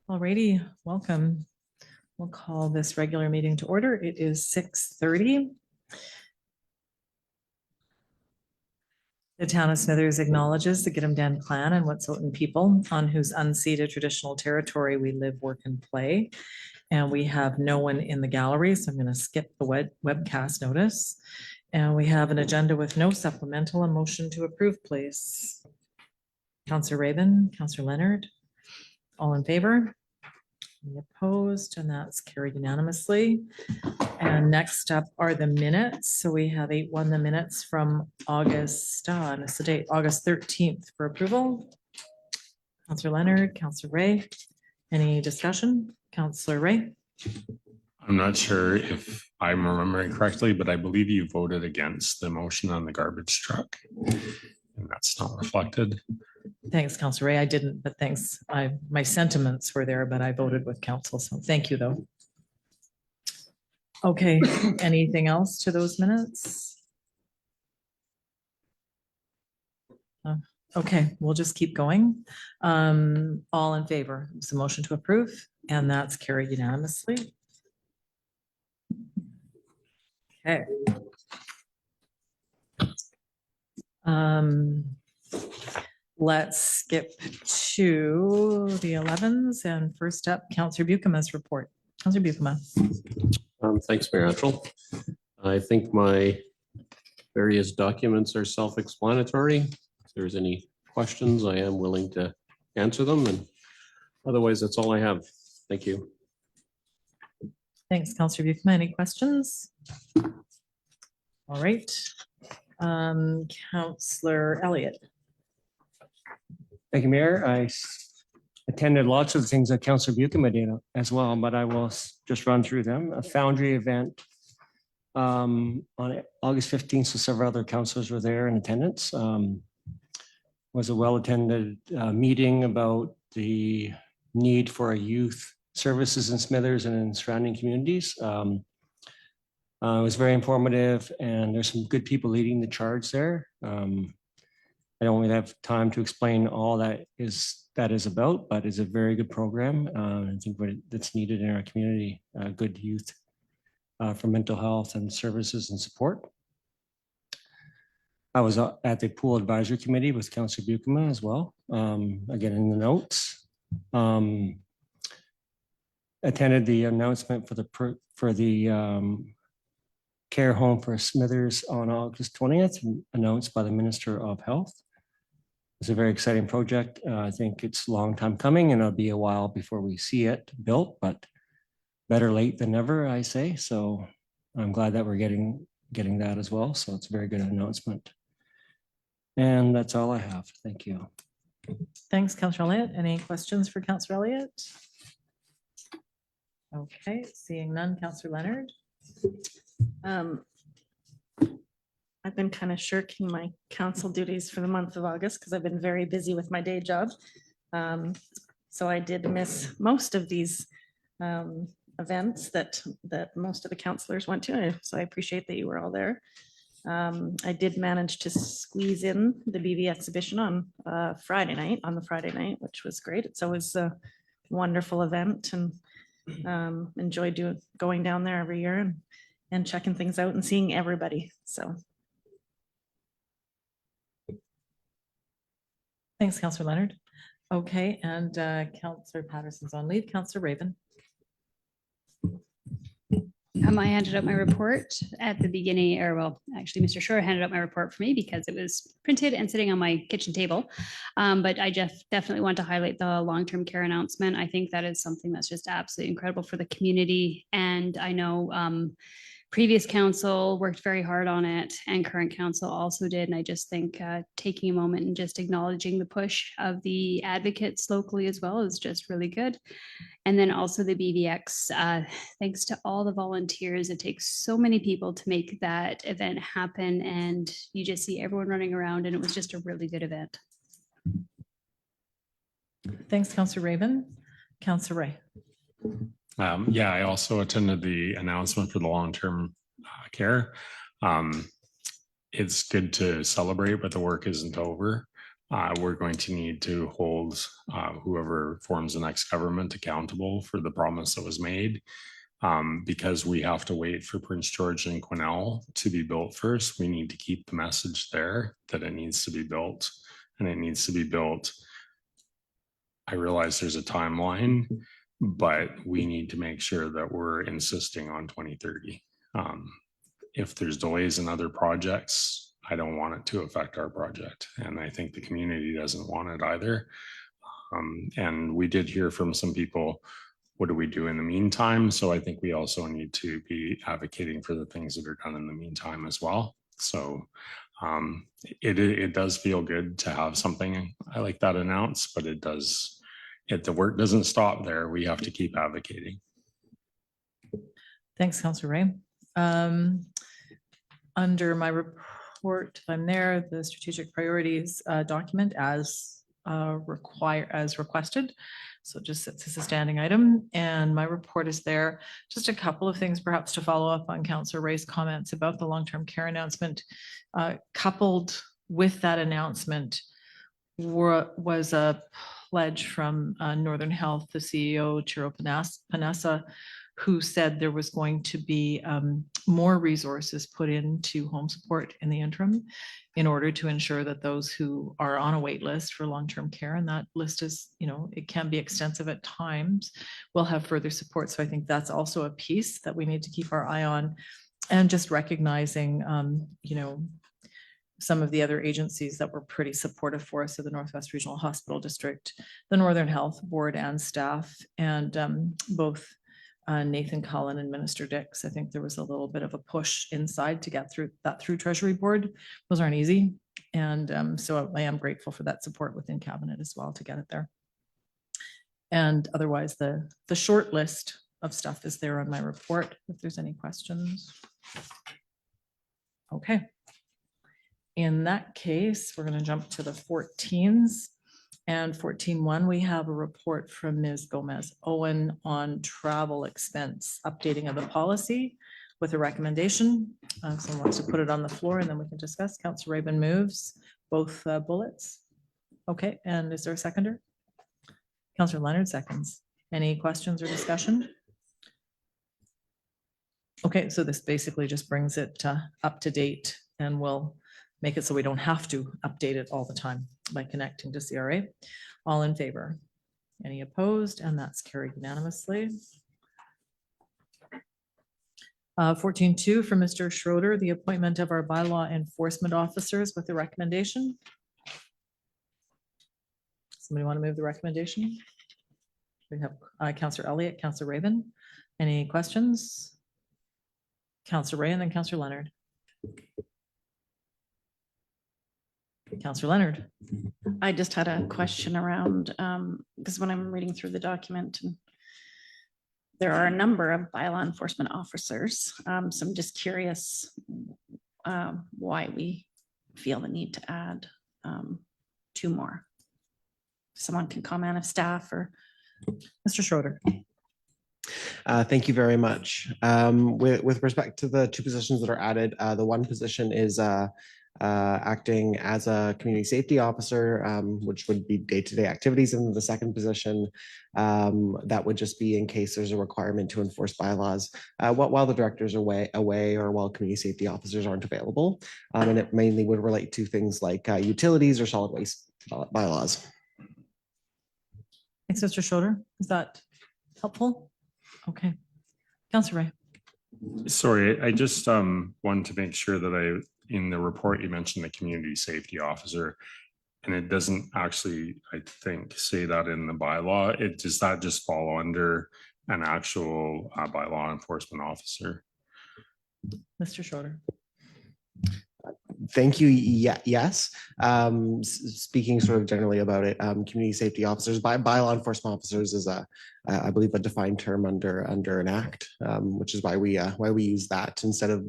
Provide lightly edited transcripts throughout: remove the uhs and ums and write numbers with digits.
Alrighty, welcome. We'll call this regular meeting to order. It is 6:30. The town of Smithers acknowledges the Gidim Dan clan and Wet'suwet'en people on whose unceded traditional territory we live, work, and play. And we have no one in the gallery, so I'm going to skip the webcast notice. And we have an agenda with no supplemental. A motion to approve, please. Councillor Raven, Councillor Leonard, all in favor? Any opposed? And that's carried unanimously. And next up are the minutes. So we have 8-1 the minutes from August, it's the date, August 13th for approval. Councillor Leonard, Councillor Ray, any discussion? Councillor Ray? I'm not sure if I'm remembering correctly, but I believe you voted against the motion on the garbage truck. And that's not reflected. Thanks, Councillor Ray. I didn't, but thanks. My sentiments were there, but I voted with council. So thank you, though. Okay, anything else to those minutes? Okay, we'll just keep going. All in favor? It's a motion to approve, and that's carried unanimously. Okay. Let's skip to the 11s, and first up, Councillor Buchema's report. Councillor Buchema. Thanks, Mayor Atchell. I think my various documents are self-explanatory. If there's any questions, I am willing to answer them, and otherwise, that's all I have. Thank you. Thanks, Councillor Buchema. Any questions? All right. Councillor Elliott. Thank you, Mayor. I attended lots of the things that Councillor Buchema did as well, but I will just run through them. A Foundry event on August 15th, so several other councillors were there in attendance. Was a well-attended meeting about the need for a youth services in Smithers and in surrounding communities. It was very informative, and there's some good people leading the charge there. I don't really have time to explain all that is about, but it's a very good program. I think that's needed in our community, good youth for mental health and services and support. I was at the pool advisory committee with Councillor Buchema as well. Again, in the notes, attended the announcement for the care home for Smithers on August 20th, announced by the Minister of Health. It's a very exciting project. I think it's a long time coming, and it'll be a while before we see it built, but better late than never, I say. So I'm glad that we're getting that as well. So it's a very good announcement. And that's all I have. Thank you. Thanks, Councillor Elliott. Any questions for Councillor Elliott? Okay, seeing none. Councillor Leonard. I've been kind of shirking my council duties for the month of August because I've been very busy with my day job. So I did miss most of these events that most of the councillors went to. So I appreciate that you were all there. I did manage to squeeze in the BV exhibition on the Friday night, which was great. It's always a wonderful event, and enjoy going down there every year and checking things out and seeing everybody. So. Thanks, Councillor Leonard. Okay, and Councillor Patterson's on leave. Councillor Raven. I handed out my report at the beginning, or well, actually Mr. Shore handed out my report for me because it was printed and sitting on my kitchen table. But I definitely want to highlight the long-term care announcement. I think that is something that's just absolutely incredible for the community. And I know previous council worked very hard on it, and current council also did. And I just think taking a moment and just acknowledging the push of the advocates locally as well is just really good. And then also the BVX, thanks to all the volunteers. It takes so many people to make that event happen, and you just see everyone running around, and it was just a really good event. Thanks, Councillor Raven. Councillor Ray. Yeah, I also attended the announcement for the long-term care. It's good to celebrate, but the work isn't over. we're going to need to hold whoever forms the next government accountable for the promise that was made. Because we have to wait for Prince George and Quesnel to be built first, we need to keep the message there that it needs to be built, and it needs to be built. I realize there's a timeline, but we need to make sure that we're insisting on 2030. If there's delays in other projects, I don't want it to affect our project, and I think the community doesn't want it either. And we did hear from some people, what do we do in the meantime? So I think we also need to be advocating for the things that are done in the meantime as well. So it does feel good to have something like that announced, but the work doesn't stop there. We have to keep advocating. Thanks, Councillor Ray. Under my report, if I'm there, the strategic priorities document as requested. So just sits as a standing item, and my report is there. Just a couple of things perhaps to follow up on Councillor Ray's comments about the long-term care announcement. Coupled with that announcement was a pledge from Northern Health, the CEO, Chiro Panessa, who said there was going to be more resources put into home support in the interim in order to ensure that those who are on a wait list for long-term care, and that list is, it can be extensive at times, will have further support. So I think that's also a piece that we need to keep our eye on, and just recognizing, some of the other agencies that were pretty supportive for us, so the Northwest Regional Hospital District, the Northern Health Board and staff, and both Nathan Cullen and Minister Dix. I think there was a little bit of a push inside to get through Treasury Board. Those aren't easy. And so I am grateful for that support within Cabinet as well to get it there. And otherwise, the short list of stuff is there on my report, if there's any questions. Okay. In that case, we're going to jump to the 14s. And 14.1, we have a report from Ms. Gomez Owen on travel expense, updating of the policy with a recommendation. Someone wants to put it on the floor and then we can discuss. Councillor Rabin moves both bullets. Okay, and is there a seconder? Councillor Leonard seconds. Any questions or discussion? Okay, so this basically just brings it up to date, and we'll make it so we don't have to update it all the time by connecting to CRA. All in favor? Any opposed? And that's carried unanimously. 14.2 from Mr. Schroeder, the appointment of our bylaw enforcement officers with a recommendation. Somebody want to move the recommendation? We have Councillor Elliott, Councillor Rabin. Any questions? Councillor Ray and then Councillor Leonard. Councillor Leonard. I just had a question around, because when I'm reading through the document, there are a number of bylaw enforcement officers. So I'm just curious why we feel the need to add 2 more. Someone can comment if staff or. Mr. Schroeder. Thank you very much. With respect to the 2 positions that are added, the one position is acting as a community safety officer, which would be day-to-day activities. And the second position, that would just be in case there's a requirement to enforce bylaws while the directors are away or while community safety officers aren't available. And it mainly would relate to things like utilities or solid waste bylaws. Thanks, Mr. Schroeder. Is that helpful? Okay. Councillor Ray. Sorry, I just wanted to make sure that in the report, you mentioned the community safety officer, and it doesn't actually, I think, say that in the bylaw. Does that just fall under an actual bylaw enforcement officer? Mr. Schroeder. Thank you. Yeah, yes. Speaking sort of generally about it, community safety officers, bylaw enforcement officers is I believe a defined term under an act, which is why we use that instead of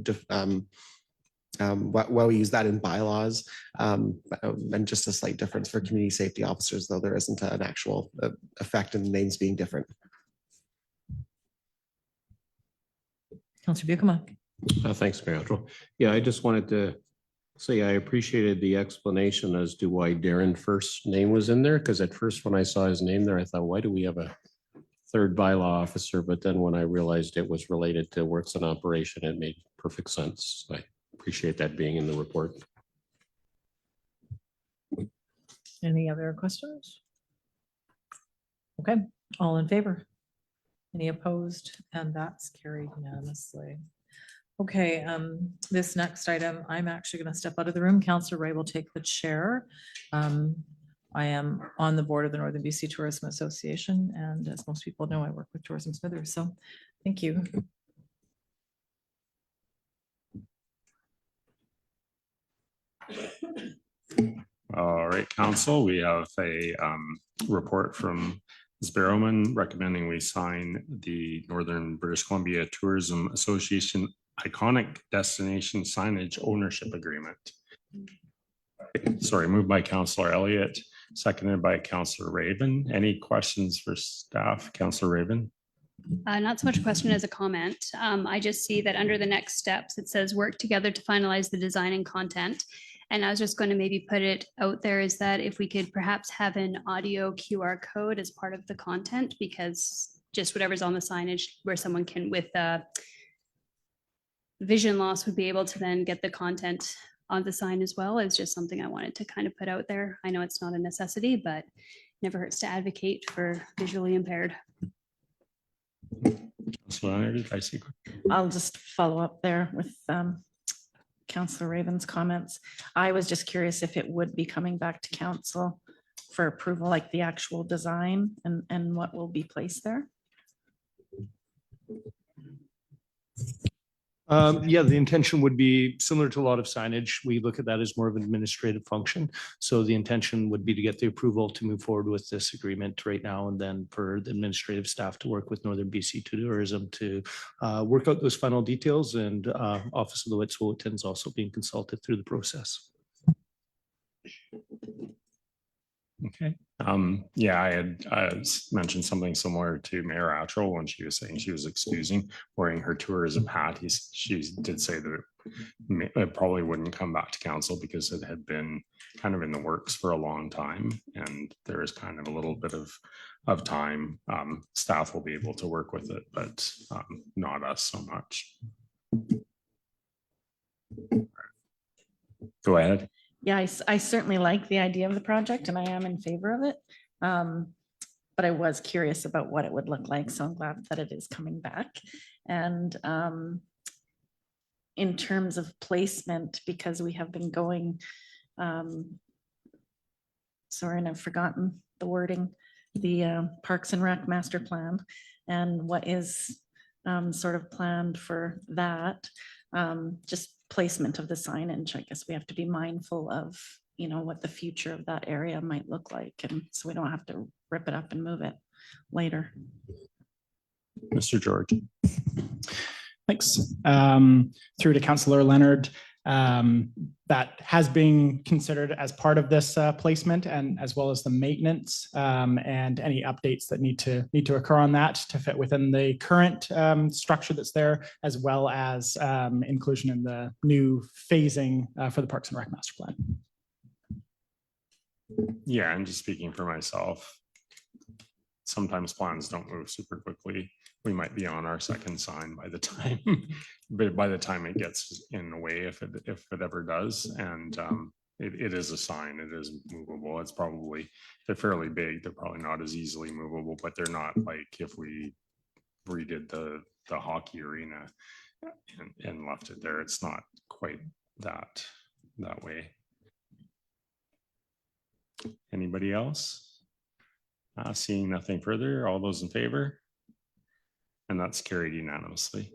why we use that in bylaws, and just a slight difference for community safety officers, though there isn't an actual effect in the names being different. Councillor Buikema. Thanks, Mayor Antrell. Yeah, I just wanted to So yeah, I appreciated the explanation as to why Darren first name was in there, because at first when I saw his name there, I thought, why do we have a third bylaw officer? But then when I realized it was related to works and operation, it made perfect sense. I appreciate that being in the report. Any other questions? Okay, all in favor? Any opposed? And that's carried unanimously. Okay, this next item, I'm actually going to step out of the room. Councillor Ray will take the chair. I am on the board of the Northern BC Tourism Association, and as most people know, I work with Tourism Smithers, so thank you. All right, council, we have a report from Ms. Barrowman recommending we sign the Northern British Columbia Tourism Association Iconic Destination Signage Ownership Agreement. Sorry, moved by Councillor Elliott, seconded by Councillor Raven. Any questions for staff? Councillor Raven? Not so much a question as a comment. I just see that under the next steps, it says work together to finalize the design and content. And I was just going to maybe put it out there is that if we could perhaps have an audio QR code as part of the content, because just whatever's on the signage where someone can with vision loss would be able to then get the content on the sign as well is just something I wanted to kind of put out there. I know it's not a necessity, but never hurts to advocate for visually impaired. Councillor Leonard, I see. I'll just follow up there with Councillor Raven's comments. I was just curious if it would be coming back to council for approval, like the actual design and what will be placed there. Yeah, the intention would be similar to a lot of signage. We look at that as more of an administrative function. So the intention would be to get the approval to move forward with this agreement right now, and then for the administrative staff to work with Northern BC Tourism to work out those final details, and Office of the Wet'suwet'en is also being consulted through the process. Okay. Yeah, I had mentioned something similar to Mayor Attrell when she was saying she was excusing wearing her tourism hat. She did say that it probably wouldn't come back to council because it had been kind of in the works for a long time, and there is kind of a little bit of time. Staff will be able to work with it, but not us so much. Go ahead. Yeah, I certainly like the idea of the project and I am in favor of it. But I was curious about what it would look like. So I'm glad that it is coming back. And in terms of placement, because we have been going, sorry, and I've forgotten the wording, the Parks and Rec master plan and what is sort of planned for that. Just placement of the signage. I guess we have to be mindful of, you know, what the future of that area might look like. And so we don't have to rip it up and move it later. Mr. George. Thanks. Through to Councillor Leonard. That has been considered as part of this placement, and as well as the maintenance and any updates that need to occur on that to fit within the current structure that's there, as well as inclusion in the new phasing for the Parks and Rec master plan. Yeah, and just speaking for myself, sometimes plans don't move super quickly. We might be on our second sign by the time, but by the time it gets in the way, if it ever does, and it is a sign, it is movable. It's probably, they're fairly big. They're probably not as easily movable, but they're not like if we redid the hockey arena and left it there. It's not quite that way. Anybody else? Seeing nothing further, all those in favor? And that's carried unanimously.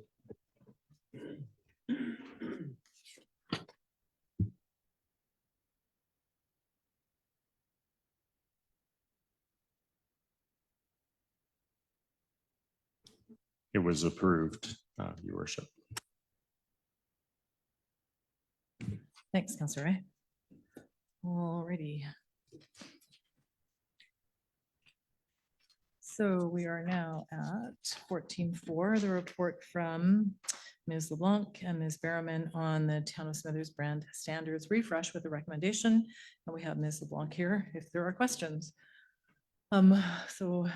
It was approved, Your Worship. Thanks, Councillor Ray. Alrighty. So we are now at 14.4, the report from Ms. LeBlanc and Ms. Berriman on the Town of Smithers brand standards refresh with a recommendation. And we have Ms. LeBlanc here if there are questions. So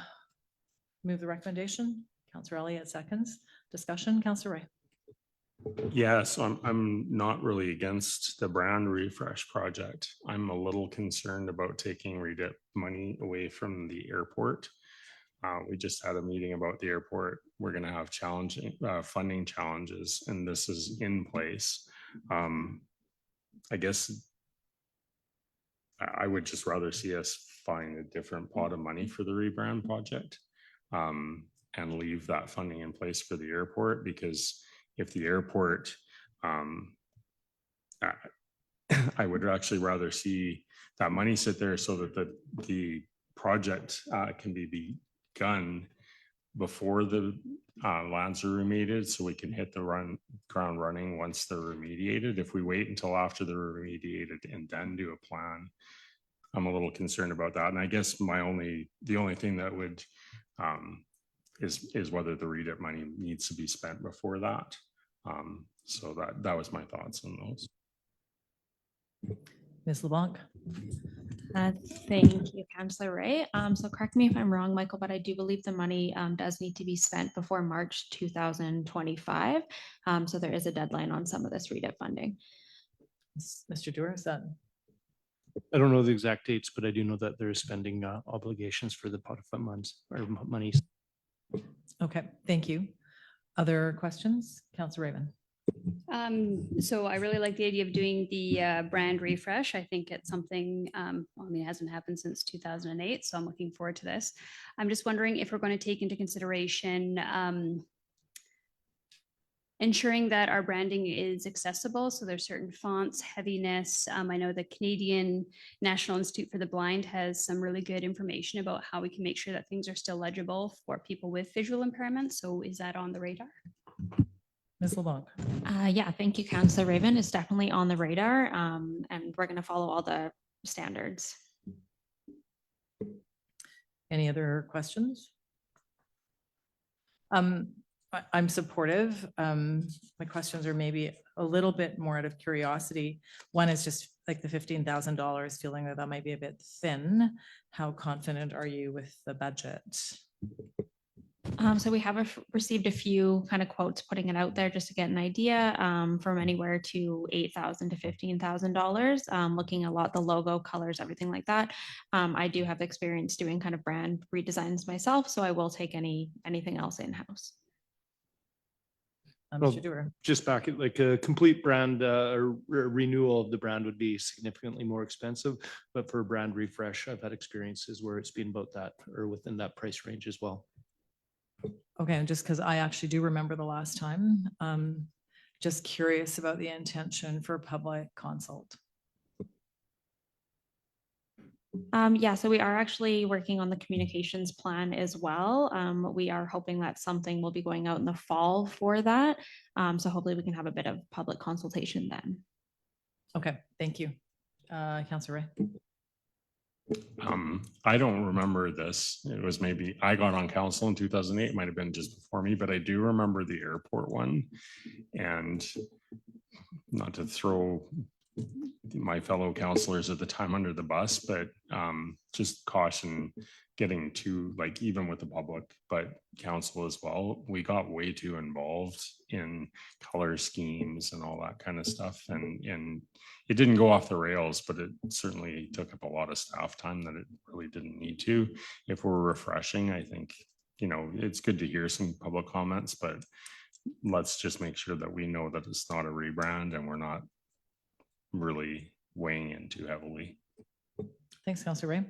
move the recommendation. Councillor Elliott seconds. Discussion, Councillor Ray. Yes, I'm not really against the brand refresh project. I'm a little concerned about taking REDIP money away from the airport. We just had a meeting about the airport. We're gonna have challenging funding challenges, and this is in place. I guess I would just rather see us find a different pot of money for the rebrand project, and leave that funding in place for the airport, because if the airport, I would actually rather see that money sit there so that the project can be begun before the lands are remediated, so we can hit the ground running once they're remediated. If we wait until after they're remediated and then do a plan, I'm a little concerned about that. And I guess the only thing that would is whether the REDIP money needs to be spent before that. So that was my thoughts on those. Ms. LeBlanc. Thank you, Councillor Ray. So correct me if I'm wrong, Michael, but I do believe the money does need to be spent before March 2025. So there is a deadline on some of this REDIP funding. Mr. Dewar, is that? I don't know the exact dates, but I do know that there is spending obligations for the pot of funds or monies. Okay, thank you. Other questions? Councillor Raven. So I really like the idea of doing the brand refresh. I think it's something, I mean, it hasn't happened since 2008, so I'm looking forward to this. I'm just wondering if we're going to take into consideration ensuring that our branding is accessible. So there's certain fonts, heaviness. I know the Canadian National Institute for the Blind has some really good information about how we can make sure that things are still legible for people with visual impairments. So is that on the radar? Ms. LeBlanc. Yeah, thank you, Councillor Raven. It's definitely on the radar, and we're going to follow all the standards. Any other questions? I'm supportive. My questions are maybe a little bit more out of curiosity. One is just like the $15,000, feeling that might be a bit thin. How confident are you with the budget? So we have received a few kind of quotes putting it out there just to get an idea, from anywhere to $8,000 to $15,000, looking a lot, the logo, colors, everything like that. I do have experience doing kind of brand redesigns myself, so I will take anything else in-house. Well, Mr. Dewar. Just back at like a complete brand or renewal of the brand would be significantly more expensive, but for a brand refresh, I've had experiences where it's been about that or within that price range as well. Okay, and just because I actually do remember the last time, just curious about the intention for public consult. Yeah, so we are actually working on the communications plan as well. We are hoping that something will be going out in the fall for that. So hopefully we can have a bit of public consultation then. Okay, thank you. Councillor Ray. I don't remember this. It was maybe I got on council in 2008, it might have been just before me, but I do remember the airport one. And not to throw my fellow councillors at the time under the bus, but just caution getting too, like, even with the public, but council as well, we got way too involved in color schemes and all that kind of stuff. And it didn't go off the rails, but it certainly took up a lot of staff time that it really didn't need to. If we're refreshing, I think, you know, it's good to hear some public comments, but let's just make sure that we know that it's not a rebrand and we're not really weighing in too heavily. Thanks, Councillor Ray.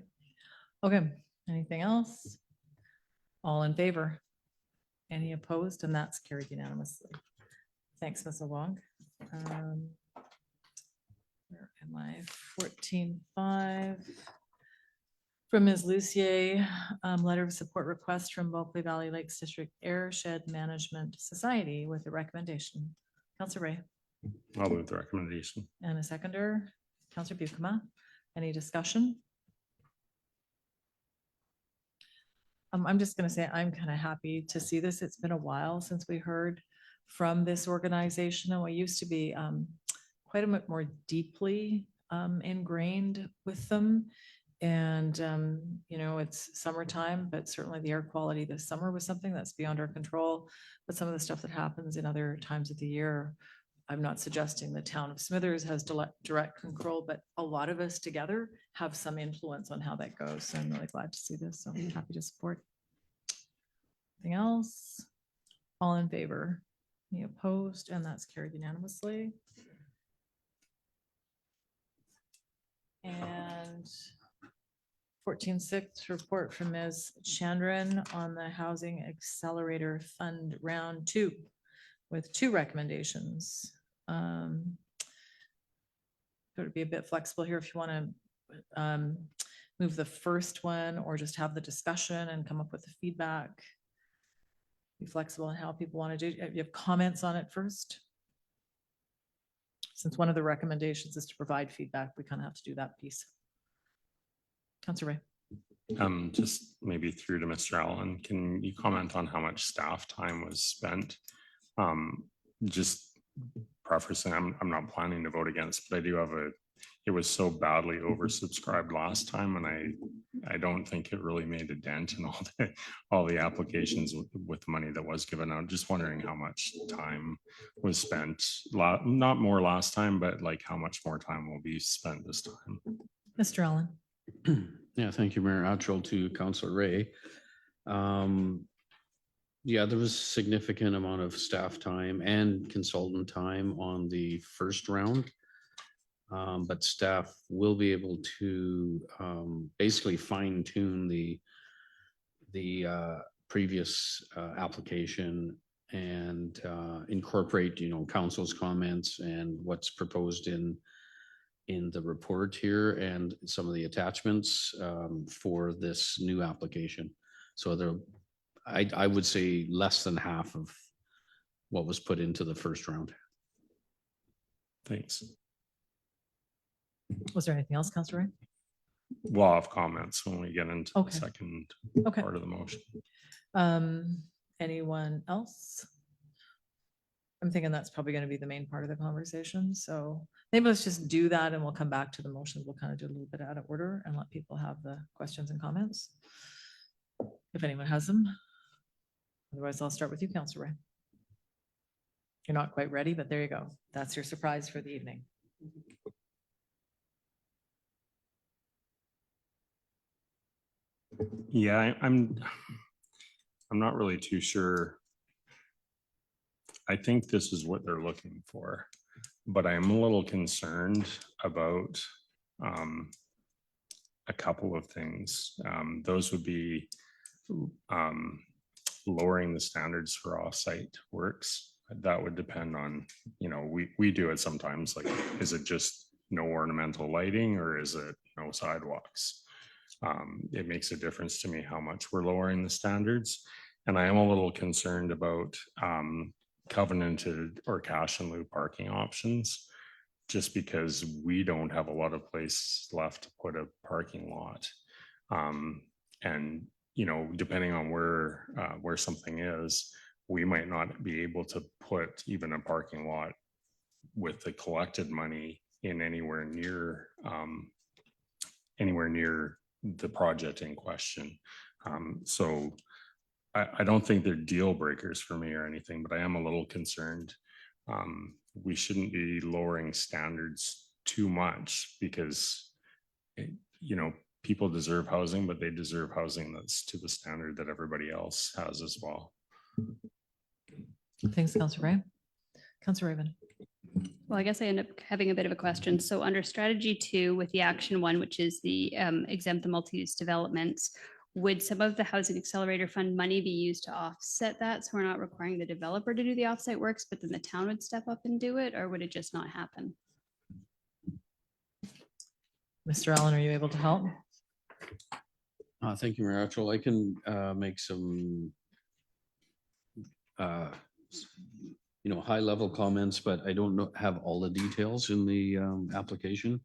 Okay, anything else? All in favor? Any opposed? And that's carried unanimously. Thanks, Ms. Long. Where am I? 14.5. From Ms. Lucier, letter of support request from Bulkley Valley Lakes District Airshed Management Society with a recommendation. Councillor Ray. I'll move the recommendation. And a seconder, Councillor Buikema. Any discussion? I'm just gonna say, I'm kind of happy to see this. It's been a while since we heard from this organization, and we used to be quite a bit more deeply ingrained with them. And, you know, it's summertime, but certainly the air quality this summer was something that's beyond our control. But some of the stuff that happens in other times of the year, I'm not suggesting the town of Smithers has direct control, but a lot of us together have some influence on how that goes. So I'm really glad to see this. So I'm happy to support. Anything else? All in favor? Any opposed? And that's carried unanimously. And 14.6 report from Ms. Chandran on the Housing Accelerator Fund Round 2 with 2 recommendations. Could be a bit flexible here if you want to move the first one or just have the discussion and come up with the feedback. Be flexible in how people want to do. You have comments on it first? Since one of the recommendations is to provide feedback, we kind of have to do that piece. Councillor Ray. Just maybe through to Mr. Allen, can you comment on how much staff time was spent? Just prefacing, I'm not planning to vote against, but I do have it was so badly oversubscribed last time, and I don't think it really made a dent in all the applications with money that was given out. Just wondering how much time was spent, not more last time, but like how much more time will be spent this time. Mr. Allen. Yeah, thank you, Mayor Atchell, to Councillor Ray. Yeah, there was significant amount of staff time and consultant time on the first round. But staff will be able to basically fine tune the previous application and incorporate, you know, council's comments and what's proposed in the report here and some of the attachments for this new application. So there, I would say less than half of what was put into the first round. Thanks. Was there anything else, Councillor Ray? We'll have comments when we get into the Okay. second Okay. part of the motion. Anyone else? I'm thinking that's probably going to be the main part of the conversation. So maybe let's just do that and we'll come back to the motion. We'll kind of do a little bit out of order and let people have the questions and comments. If anyone has them. Otherwise, I'll start with you, Councillor Ray. You're not quite ready, but there you go. That's your surprise for the evening. Yeah, I'm not really too sure. I think this is what they're looking for, but I am a little concerned about a couple of things. Those would be lowering the standards for offsite works. That would depend on, you know, we do it sometimes, like, is it just no ornamental lighting or is it no sidewalks? It makes a difference to me how much we're lowering the standards. And I am a little concerned about covenanted or cash in lieu parking options, just because we don't have a lot of place left to put a parking lot. And, you know, depending on where something is, we might not be able to put even a parking lot with the collected money in anywhere near the project in question. So I don't think they're deal breakers for me or anything, but I am a little concerned. We shouldn't be lowering standards too much because, you know, people deserve housing, but they deserve housing that's to the standard that everybody else has as well. Thanks, Councillor Ray. Councillor Raven. Well, I guess I end up having a bit of a question. So under strategy 2 with the action 1, which is the exempt the multi-use developments, would some of the Housing Accelerator Fund money be used to offset that? So we're not requiring the developer to do the offsite works, but then the town would step up and do it, or would it just not happen? Mr. Allen, are you able to help? Thank you, Mayor Atchell. I can make some you know, high level comments, but I don't have all the details in the application.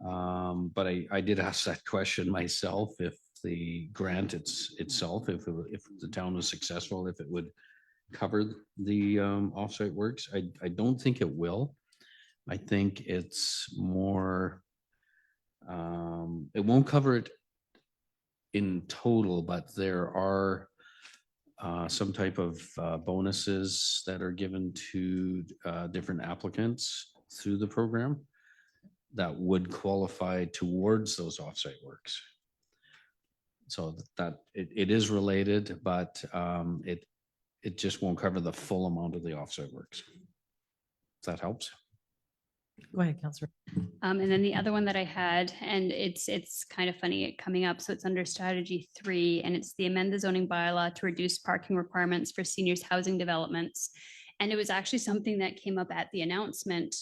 But I did ask that question myself, if the grant itself, if the town was successful, if it would cover the offsite works. I don't think it will. I think it's more, it won't cover it in total, but there are some type of bonuses that are given to different applicants through the program that would qualify towards those offsite works. So that it is related, but it just won't cover the full amount of the offsite works. If that helps. Go ahead, Councillor. And then the other one that I had, and it's kind of funny coming up. So it's under strategy 3, and it's the amend the zoning bylaw to reduce parking requirements for seniors housing developments. And it was actually something that came up at the announcement,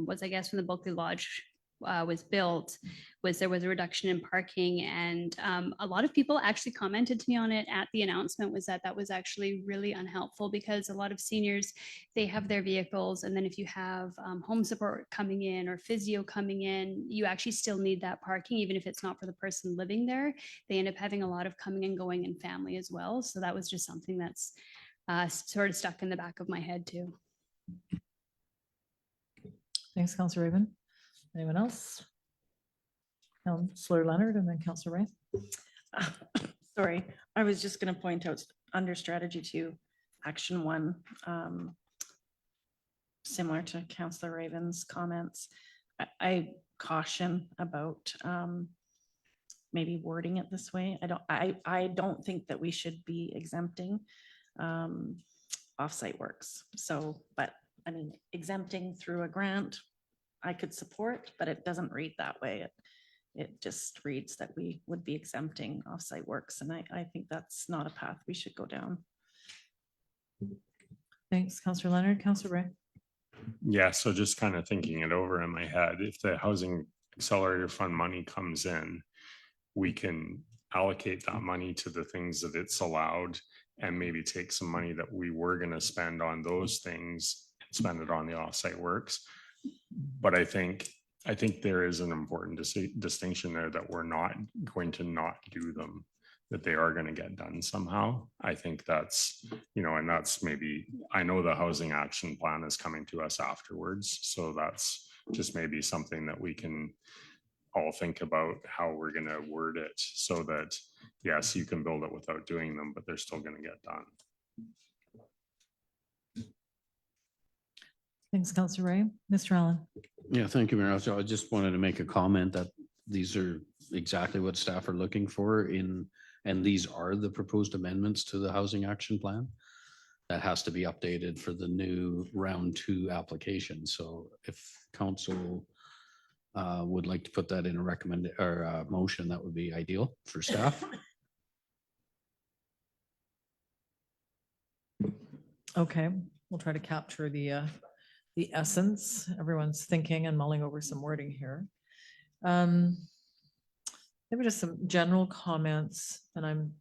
was I guess when the Bulkley Lodge was built, was there was a reduction in parking, and a lot of people actually commented to me on it at the announcement, was that was actually really unhelpful, because a lot of seniors, they have their vehicles, and then if you have home support coming in or physio coming in, you actually still need that parking, even if it's not for the person living there. They end up having a lot of coming and going in family as well. So that was just something that's sort of stuck in the back of my head too. Thanks, Councillor Raven. Anyone else? Councillor Leonard and then Councillor Ray. Sorry, I was just going to point out under strategy 2, action 1, similar to Councillor Raven's comments, I caution about maybe wording it this way. I don't think that we should be exempting offsite works. So, but I mean, exempting through a grant, I could support, but it doesn't read that way. It just reads that we would be exempting offsite works. And I think that's not a path we should go down. Thanks, Councillor Leonard. Councillor Ray. Yeah, so just kind of thinking it over in my head, if the Housing Accelerator Fund money comes in, we can allocate that money to the things that it's allowed, and maybe take some money that we were going to spend on those things and spend it on the offsite works. But I think there is an important distinction there, that we're not going to not do them, that they are going to get done somehow. I think that's, and that's maybe, I know the housing action plan is coming to us afterwards. So that's just maybe something that we can all think about, how we're going to word it so that, yes, you can build it without doing them, but they're still going to get done. Thanks, Councillor Ray. Mr. Allen. Yeah, thank you, Mayor. So I just wanted to make a comment that these are exactly what staff are looking for and these are the proposed amendments to the housing action plan that has to be updated for the new round 2 application. So if council would like to put that in a recommend or a motion, that would be ideal for staff. Okay, we'll try to capture the essence. Everyone's thinking and mulling over some wording here. Maybe just some general comments, and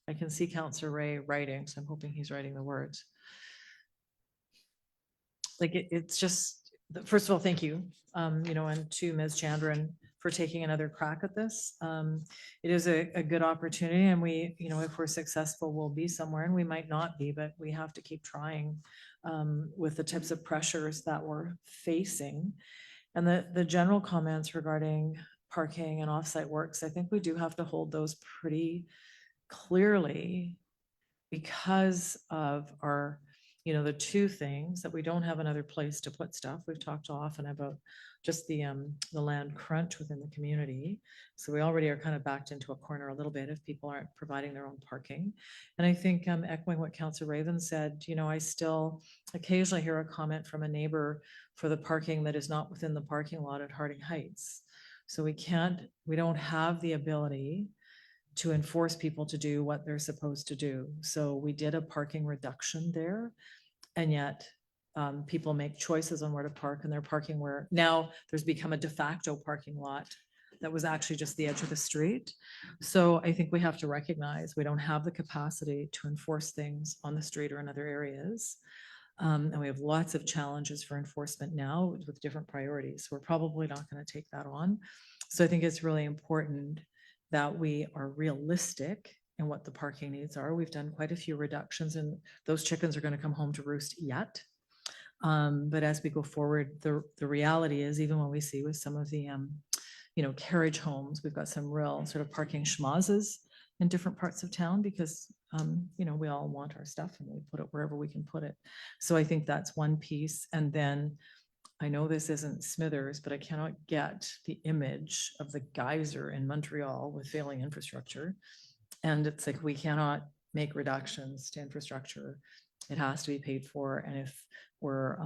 I can see Councillor Ray writing, so I'm hoping he's writing the words. Like it's just, first of all, thank you, and to Ms. Chandran for taking another crack at this. It is a good opportunity, and we, if we're successful, we'll be somewhere, and we might not be, but we have to keep trying with the types of pressures that we're facing. And the general comments regarding parking and offsite works, I think we do have to hold those pretty clearly because of our, the two things that we don't have another place to put stuff. We've talked often about just the land crunch within the community. So we already are kind of backed into a corner a little bit if people aren't providing their own parking. And I think echoing what Councillor Raven said, I still occasionally hear a comment from a neighbor for the parking that is not within the parking lot at Harding Heights. So we don't have the ability to enforce people to do what they're supposed to do. So we did a parking reduction there, and yet people make choices on where to park, and they're parking where now there's become a de facto parking lot that was actually just the edge of the street. So I think we have to recognize we don't have the capacity to enforce things on the street or in other areas. And we have lots of challenges for enforcement now with different priorities. We're probably not going to take that on. So I think it's really important that we are realistic in what the parking needs are. We've done quite a few reductions and those chickens are going to come home to roost yet. But as we go forward, the reality is even when we see with some of the, carriage homes, we've got some real sort of parking schmazzes in different parts of town because, we all want our stuff and we put it wherever we can put it. So I think that's one piece. And then I know this isn't Smithers, but I cannot get the image of the geyser in Montreal with failing infrastructure. And it's like, we cannot make reductions to infrastructure. It has to be paid for. And if we're,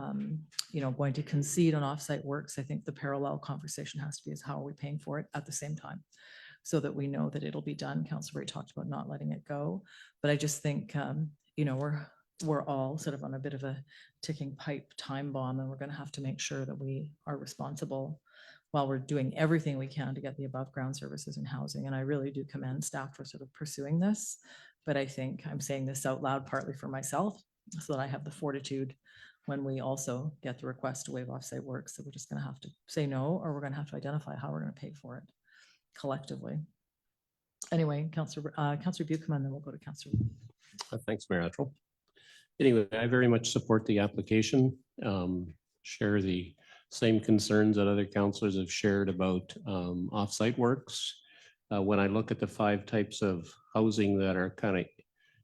going to concede on offsite works, I think the parallel conversation has to be is how are we paying for it at the same time? So that we know that it'll be done. Councilor Ray talked about not letting it go. But I just think, we're all sort of on a bit of a ticking pipe time bomb, and we're going to have to make sure that we are responsible while we're doing everything we can to get the above ground services and housing. And I really do commend staff for sort of pursuing this. But I think I'm saying this out loud partly for myself so that I have the fortitude when we also get the request to waive offsite works, that we're just going to have to say no, or we're going to have to identify how we're going to pay for it collectively. Anyway, Councilor Buchanan, then we'll go to Councilor. Thanks, Mayor Attrell. Anyway, I very much support the application. Share the same concerns that other councillors have shared about offsite works. When I look at the 5 types of housing that are kind of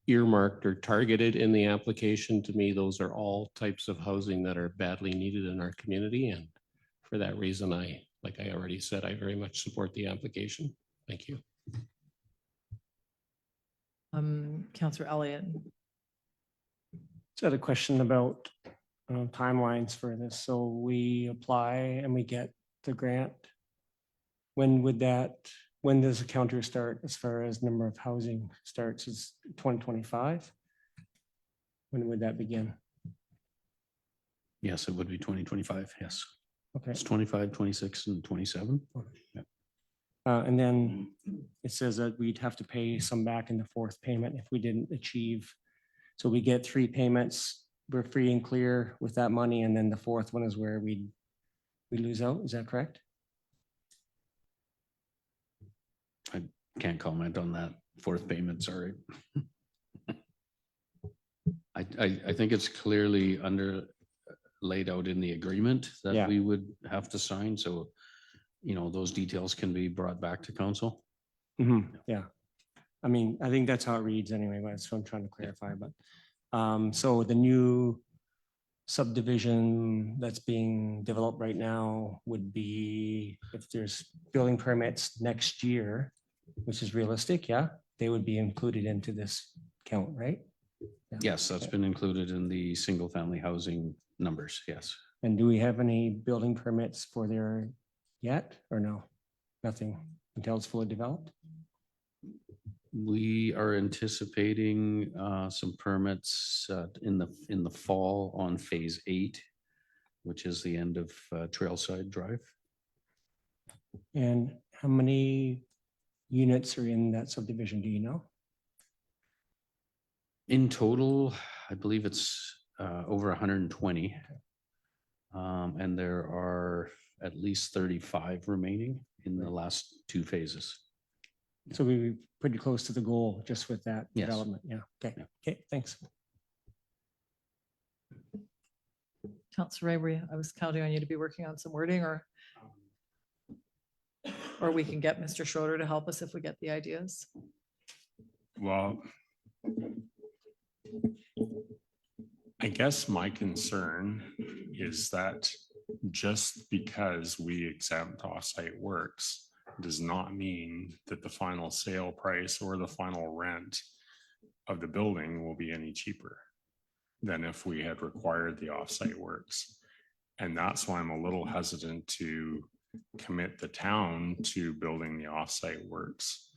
earmarked or targeted in the application, to me, those are all types of housing that are badly needed in our community. And for that reason, like I already said, I very much support the application. Thank you. Councilor Elliott. So I had a question about timelines for this. So we apply and we get the grant. When does the counter start as far as number of housing starts? Is 2025? When would that begin? Yes, it would be 2025. Yes. Okay. It's 25, 26, and 27. Yeah. And then it says that we'd have to pay some back in the 4th payment if we didn't achieve. So we get 3 payments, we're free and clear with that money, and then the 4th one is where we lose out. Is that correct? I can't comment on that 4th payment, sorry. I think it's clearly laid out in the agreement that Yeah. we would have to sign. So, those details can be brought back to council. Yeah. I mean, I think that's how it reads anyway, but that's what I'm trying to clarify. But so the new subdivision that's being developed right now would be, if there's building permits next year, which is realistic, yeah, they would be included into this count, right? Yeah. Yes, that's been included in the single family housing numbers. Yes. And do we have any building permits for there yet or no? Nothing until it's fully developed? We are anticipating some permits in the fall on phase 8, which is the end of Trailside Drive. And how many units are in that subdivision? Do you know? In total, I believe it's over 120. And there are at least 35 remaining in the last 2 phases. So we were pretty close to the goal just with that Yes. development. Yeah. Okay. Yeah. Okay. Thanks. Councilor Ray, I was counting on you to be working on some wording, or we can get Mr. Schroeder to help us if we get the ideas. Well, I guess my concern is that just because we exempt offsite works does not mean that the final sale price or the final rent of the building will be any cheaper than if we had required the offsite works. And that's why I'm a little hesitant to commit the town to building the offsite works,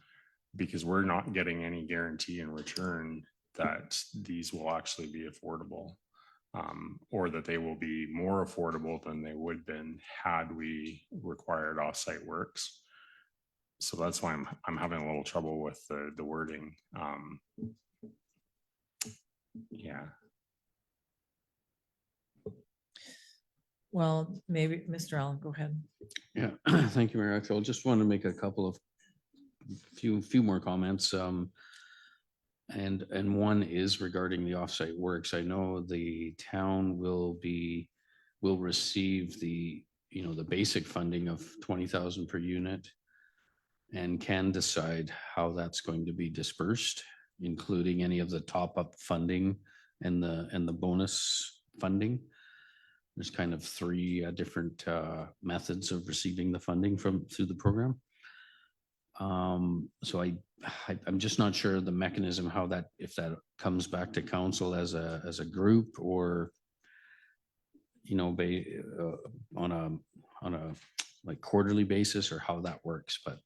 because we're not getting any guarantee in return that these will actually be affordable, or that they will be more affordable than they would have been had we required offsite works. So that's why I'm having a little trouble with the wording. Yeah. Well, maybe Mr. Allen, go ahead. Yeah, thank you, Mayor. I just want to make a couple of few more comments. And one is regarding the offsite works. I know the town will receive the, the basic funding of 20,000 per unit and can decide how that's going to be dispersed, including any of the top-up funding and the bonus funding. There's kind of three different methods of receiving the funding through the program. So I'm just not sure the mechanism, how that, if that comes back to council as a group, or on a like quarterly basis, or how that works. But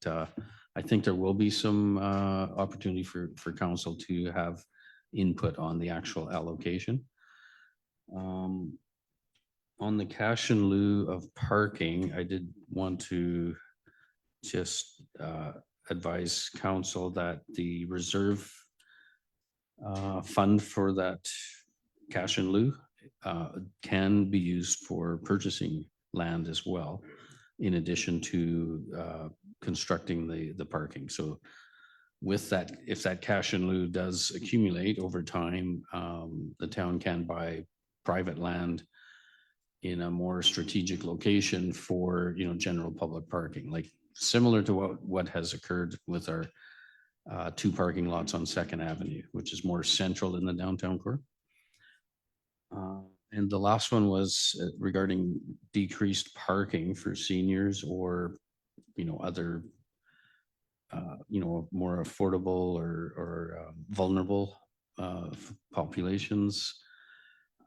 I think there will be some opportunity for council to have input on the actual allocation. On the cash in lieu of parking, I did want to just advise council that the reserve fund for that cash in lieu can be used for purchasing land as well, in addition to constructing the parking. So with that, if that cash in lieu does accumulate over time, the town can buy private land in a more strategic location for, general public parking, like similar to what has occurred with our 2 parking lots on 2nd Avenue, which is more central in the downtown core. And the last one was regarding decreased parking for seniors or, other, more affordable or vulnerable populations.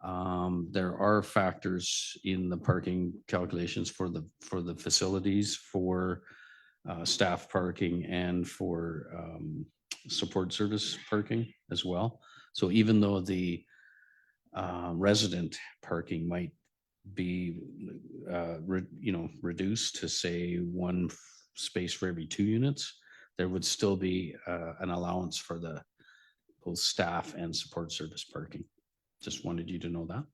There are factors in the parking calculations for the facilities, for staff parking and for support service parking as well. So even though the resident parking might be reduced to, say, 1 space for every 2 units, there would still be an allowance for both staff and support service parking. Just wanted you to know that.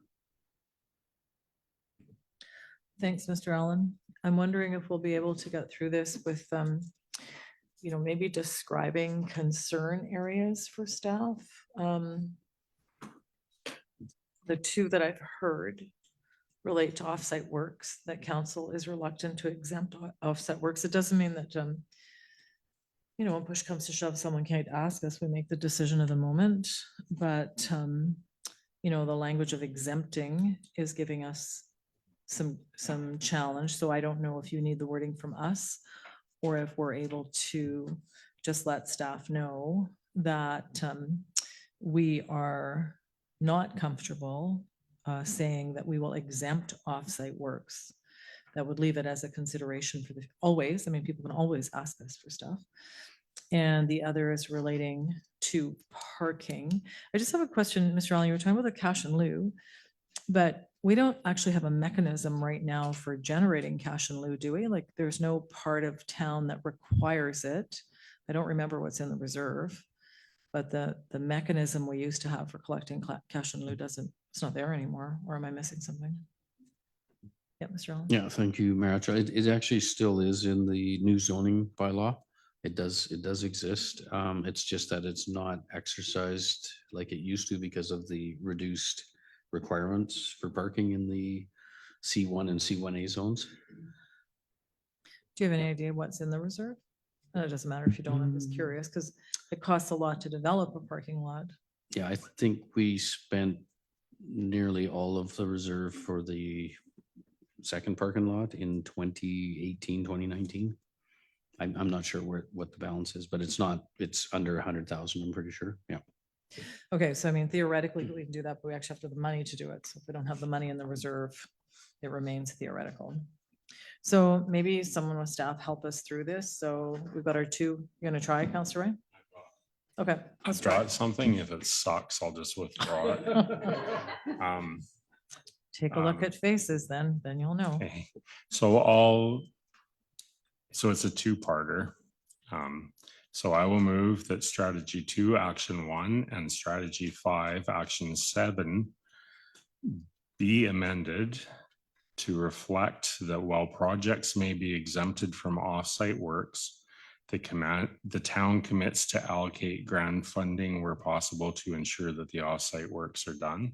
Thanks, Mr. Allen. I'm wondering if we'll be able to get through this with, maybe describing concern areas for staff. The 2 that I've heard relate to offsite works, that council is reluctant to exempt offsite works. It doesn't mean that, when push comes to shove, someone can't ask us, we make the decision of the moment. But, the language of exempting is giving us some challenge. So I don't know if you need the wording from us, or if we're able to just let staff know that we are not comfortable saying that we will exempt offsite works. That would leave it as a consideration for always. I mean, people can always ask us for stuff. And the other is relating to parking. I just have a question, Mr. Allen, you were talking about the cash in lieu, but we don't actually have a mechanism right now for generating cash in lieu, do we? Like, there's no part of town that requires it. I don't remember what's in the reserve, but the mechanism we used to have for collecting cash in lieu it's not there anymore. Or am I missing something? Yeah, Mr. Allen. Yeah, thank you, Mayor. It actually still is in the new zoning bylaw. It does exist. It's just that it's not exercised like it used to because of the reduced requirements for parking in the C1 and C1A zones. Do you have any idea what's in the reserve? And it doesn't matter if you don't, I'm just curious, because it costs a lot to develop a parking lot. Yeah, I think we spent nearly all of the reserve for the 2nd parking lot in 2018, 2019. I'm not sure what the balance is, but it's under 100,000, I'm pretty sure. Yeah. Okay, so I mean, theoretically, we can do that, but we actually have to have the money to do it. So if we don't have the money in the reserve, it remains theoretical. So maybe someone with staff help us through this. So we've got our 2. You're gonna try, Councillor Ray? Okay, let's I've try. got something. If it sucks, I'll just withdraw it. Take a look at faces then you'll know. Okay. So it's a 2-parter. So I will move that strategy 2, action 1, and strategy 5, action 7 be amended to reflect that while projects may be exempted from offsite works, the town commits to allocate grant funding where possible to ensure that the offsite works are done.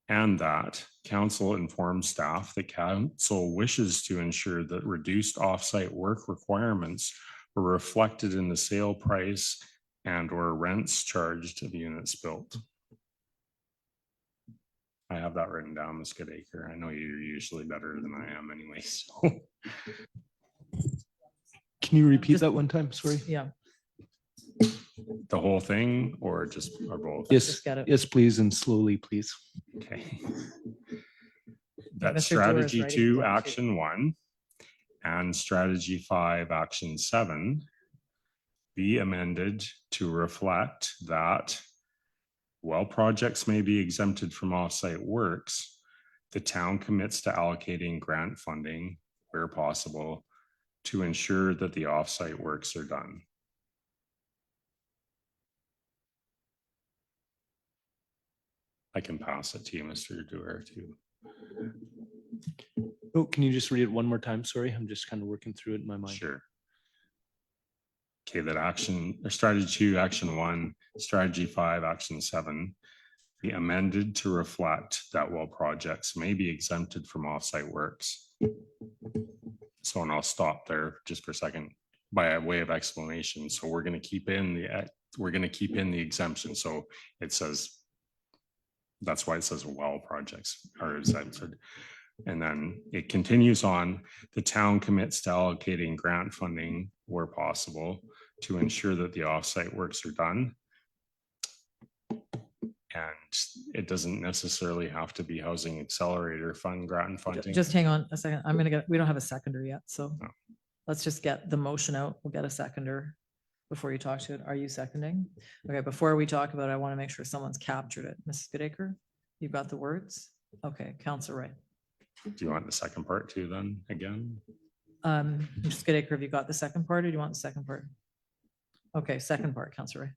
And that council informs staff that council wishes to ensure that reduced offsite work requirements are reflected in the sale price and or rents charged of units built. I have that written down, Ms. Goodacre. I know you're usually better than I am anyway, so. Can you repeat Just- that one time? Sorry. Yeah, The whole thing or just or both? Yes, just get it. yes, please, and slowly, please. Okay. Mr. That's Dewar is strategy writing 2, it down, too. action 1, and strategy 5, action 7 be amended to reflect that while projects may be exempted from offsite works, the town commits to allocating grant funding where possible to ensure that the offsite works are done. I can pass it to you, Mr. Dewar, too. Oh, can you just read it one more time? Sorry, I'm just kind of working through it in my mind. Sure. Okay, that action, or strategy 2, action 1, strategy 5, action 7 be amended to reflect that while projects may be exempted from offsite works. So, and I'll stop there just for a second by way of explanation. So we're going to keep in the exemption. So it says, that's why it says well projects are exempted. And then it continues on, the town commits to allocating grant funding where possible to ensure that the offsite works are done. And it doesn't necessarily have to be housing accelerator fund grant funding. Just hang on a second. I'm gonna get, we don't have a seconder yet, so No. let's just get the motion out. We'll get a seconder before you talk to it. Are you seconding? Okay, before we talk about it, I want to make sure someone's captured it. Mrs. Goodacre, you've got the words? Okay, Councillor Ray. Do you want the second part too then again? Mrs. Goodacre, have you got the second part or do you want the second part? Okay, second part, Councillor Ray.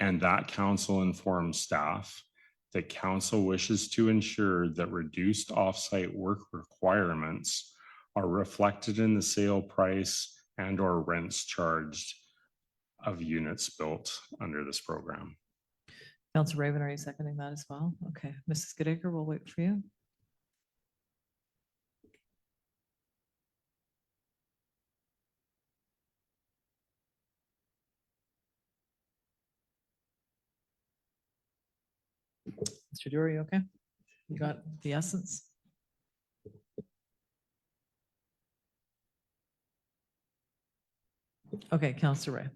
And that council informs staff that council wishes to ensure that reduced offsite work requirements are reflected in the sale price and or rents charged of units built under this program. Councillor Raven, are you seconding that as well? Okay, Mrs. Goodacre, we'll wait for you. Mr. Dewar, you okay? You got the essence? Okay, Councillor Ray.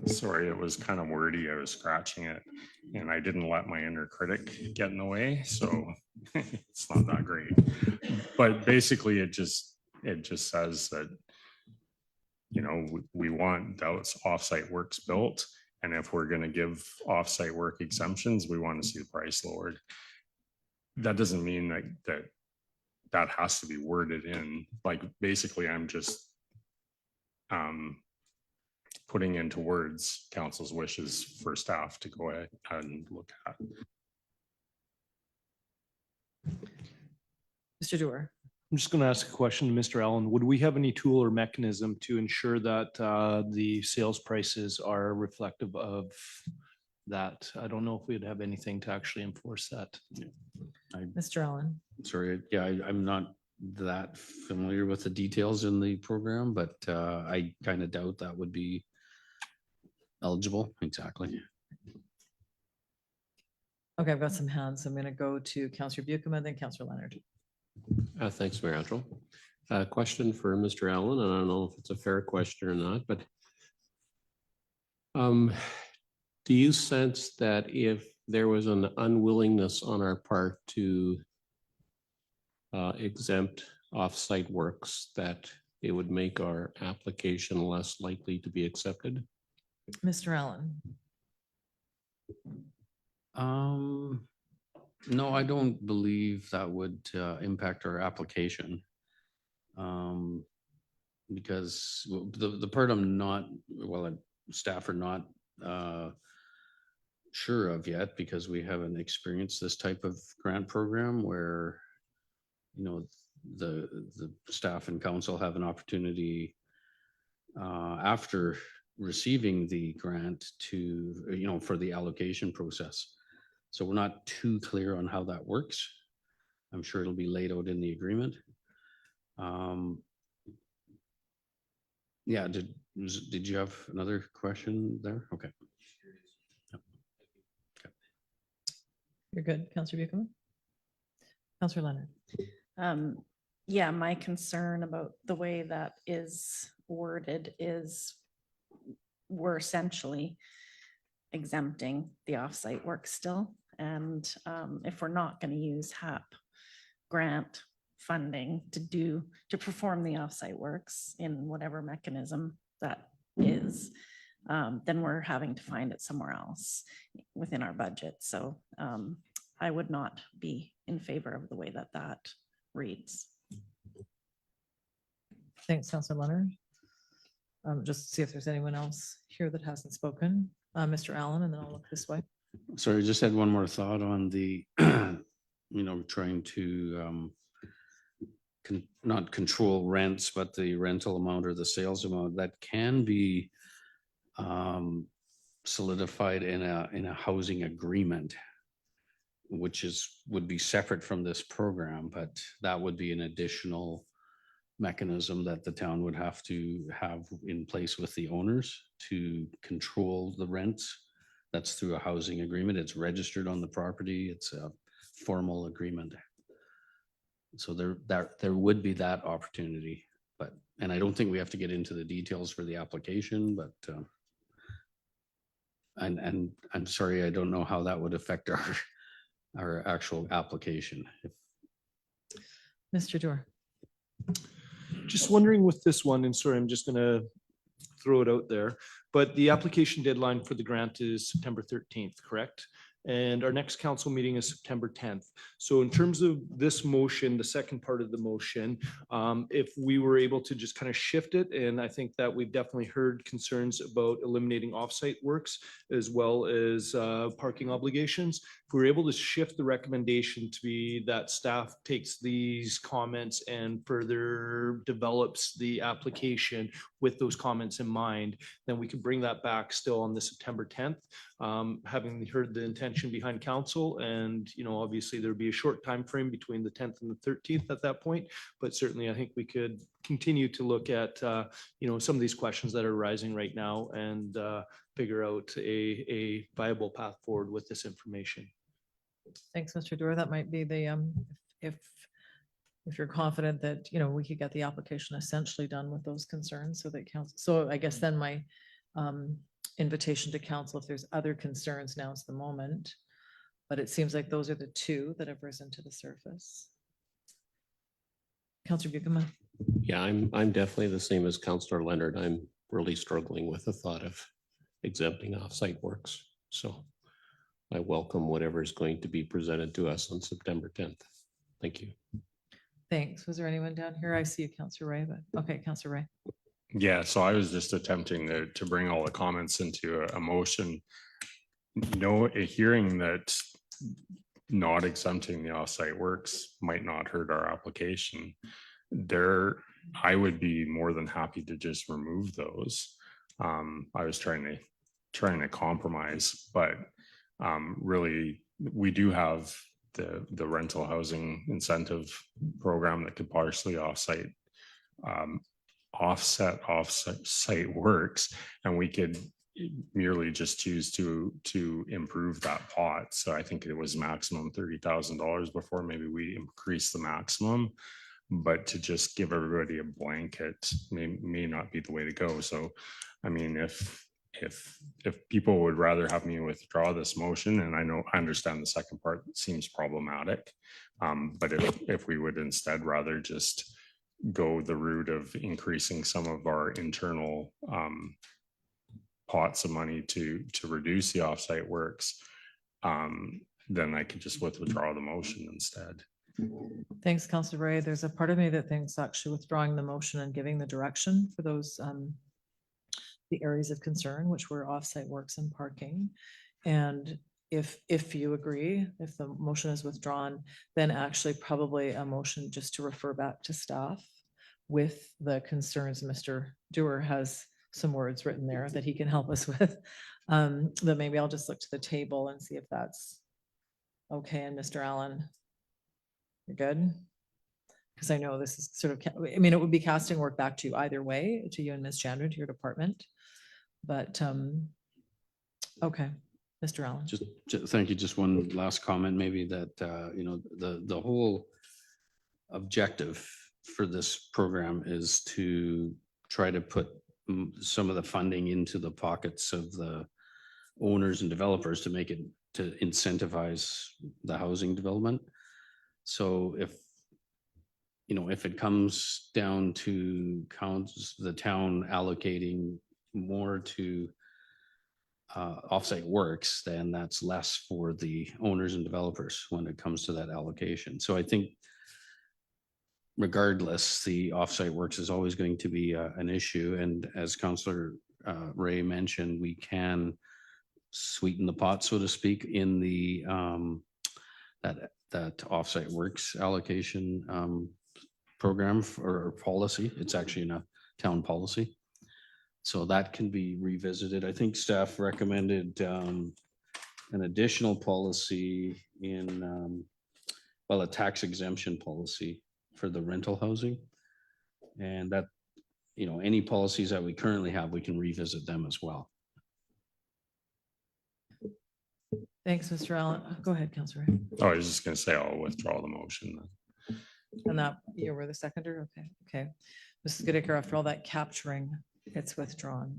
Sorry, it was kind of wordy. I was scratching it and I didn't let my inner critic get in the way, so it's not that great. But basically it just says that, you know, we want those offsite works built. And if we're going to give offsite work exemptions, we want to see the price lowered. That doesn't mean that has to be worded in. Like, basically, I'm just putting into words council's wishes for staff to go ahead and look at. Mr. Dewar. I'm just going to ask a question to Mr. Allen. Would we have any tool or mechanism to ensure that the sales prices are reflective of that? I don't know if we'd have anything to actually enforce that. Mr. Allen. Sorry, yeah, I'm not that familiar with the details in the program, but I kind of doubt that would be eligible. Exactly. Okay, I've got some hands. I'm going to go to Councillor Buckham and then Councillor Leonard. Thanks, Mayor Antrim. Question for Mr. Allen, and I don't know if it's a fair question or not, but do you sense that if there was an unwillingness on our part to exempt offsite works, that it would make our application less likely to be accepted? Mr. Allen. No, I don't believe that would impact our application. Because the part I'm not, well, staff are not sure of yet, because we haven't experienced this type of grant program where, you know, the staff and council have an opportunity after receiving the grant to, for the allocation process. So we're not too clear on how that works. I'm sure it'll be laid out in the agreement. Yeah, did you have another question there? Okay. You're good, Counselor Buchanan? Counselor Leonard? Yeah, my concern about the way that is worded is we're essentially exempting the offsite work still. And if we're not going to use HAP grant funding to perform the offsite works in whatever mechanism that is, then we're having to find it somewhere else within our budget. So I would not be in favor of the way that that reads. Thanks, Counselor Leonard. Just see if there's anyone else here that hasn't spoken. Mr. Allen, and then I'll look this way. Sorry, just had one more thought on the, trying to not control rents, but the rental amount or the sales amount that can be solidified in a housing agreement, which would be separate from this program, but that would be an additional mechanism that the town would have to have in place with the owners to control the rents. That's through a housing agreement. It's registered on the property. It's a formal agreement. So there would be that opportunity, and I don't think we have to get into the details for the application, but and I'm sorry, I don't know how that would affect our actual application. Mr. Dorr. Just wondering with this one, and sorry, I'm just gonna throw it out there, but the application deadline for the grant is September 13th, correct? And our next council meeting is September 10th. So in terms of this motion, the second part of the motion, if we were able to just kind of shift it, and I think that we've definitely heard concerns about eliminating offsite works as well as parking obligations. If we were able to shift the recommendation to be that staff takes these comments and further develops the application with those comments in mind, then we could bring that back still on the September 10th. Having heard the intention behind council, and obviously there'd be a short time frame between the 10th and the 13th at that point, but certainly I think we could continue to look at some of these questions that are rising right now and figure out a viable path forward with this information. Thanks, Mr. Dorr. That might be the if you're confident that we could get the application essentially done with those concerns, so that council. So I guess then my invitation to council, if there's other concerns, now is the moment. But it seems like those are the two that have risen to the surface. Councillor Buchanan. Yeah, I'm definitely the same as Councillor Leonard. I'm really struggling with the thought of exempting offsite works. So I welcome whatever is going to be presented to us on September 10th. Thank you. Thanks. Was there anyone down here? I see you, Councillor Ray, but okay, Councillor Ray. Yeah, so I was just attempting to bring all the comments into a motion. A hearing that not exempting the offsite works might not hurt our application. I would be more than happy to just remove those. I was trying to compromise, but really we do have the rental housing incentive program that could partially offset offsite works, and we could merely just choose to improve that pot. So I think it was maximum $30,000 before. Maybe we increase the maximum, but to just give everybody a blanket may not be the way to go. So I mean, if people would rather have me withdraw this motion, and I understand the second part seems problematic, but if we would instead rather just go the route of increasing some of our internal pots of money to reduce the offsite works, then I could just withdraw the motion instead. Thanks, Councillor Ray. There's a part of me that thinks actually withdrawing the motion and giving the direction for those the areas of concern, which were offsite works and parking, and if you agree, if the motion is withdrawn, then actually probably a motion just to refer back to staff with the concerns. Mr. Dewar has some words written there that he can help us with. But maybe I'll just look to the table and see if that's okay. And Mr. Allen, you're good? Because I know this is sort of, I mean, it would be casting work back to you either way, to you and Ms. Chandra, to your department. But, okay, Mr. Allen. Thank you. Just one last comment, maybe that, you know, the whole objective for this program is to try to put some of the funding into the pockets of the owners and developers to make it, to incentivize the housing development. So if, you know, if it comes down to the town allocating more to offsite works, then that's less for the owners and developers when it comes to that allocation. So I think regardless, the offsite works is always going to be an issue. And as Councillor Ray mentioned, we can sweeten the pot, so to speak, in the that offsite works allocation program or policy. It's actually in a town policy. So that can be revisited. I think staff recommended an additional policy in, well, a tax exemption policy for the rental housing. And that, you know, any policies that we currently have, we can revisit them as well. Thanks, Mr. Allen. Go ahead, Councillor. Oh, I was just gonna say I'll withdraw the motion then. And that, you were the seconder? Okay. Mrs. Goodacre, after all that capturing, it's withdrawn.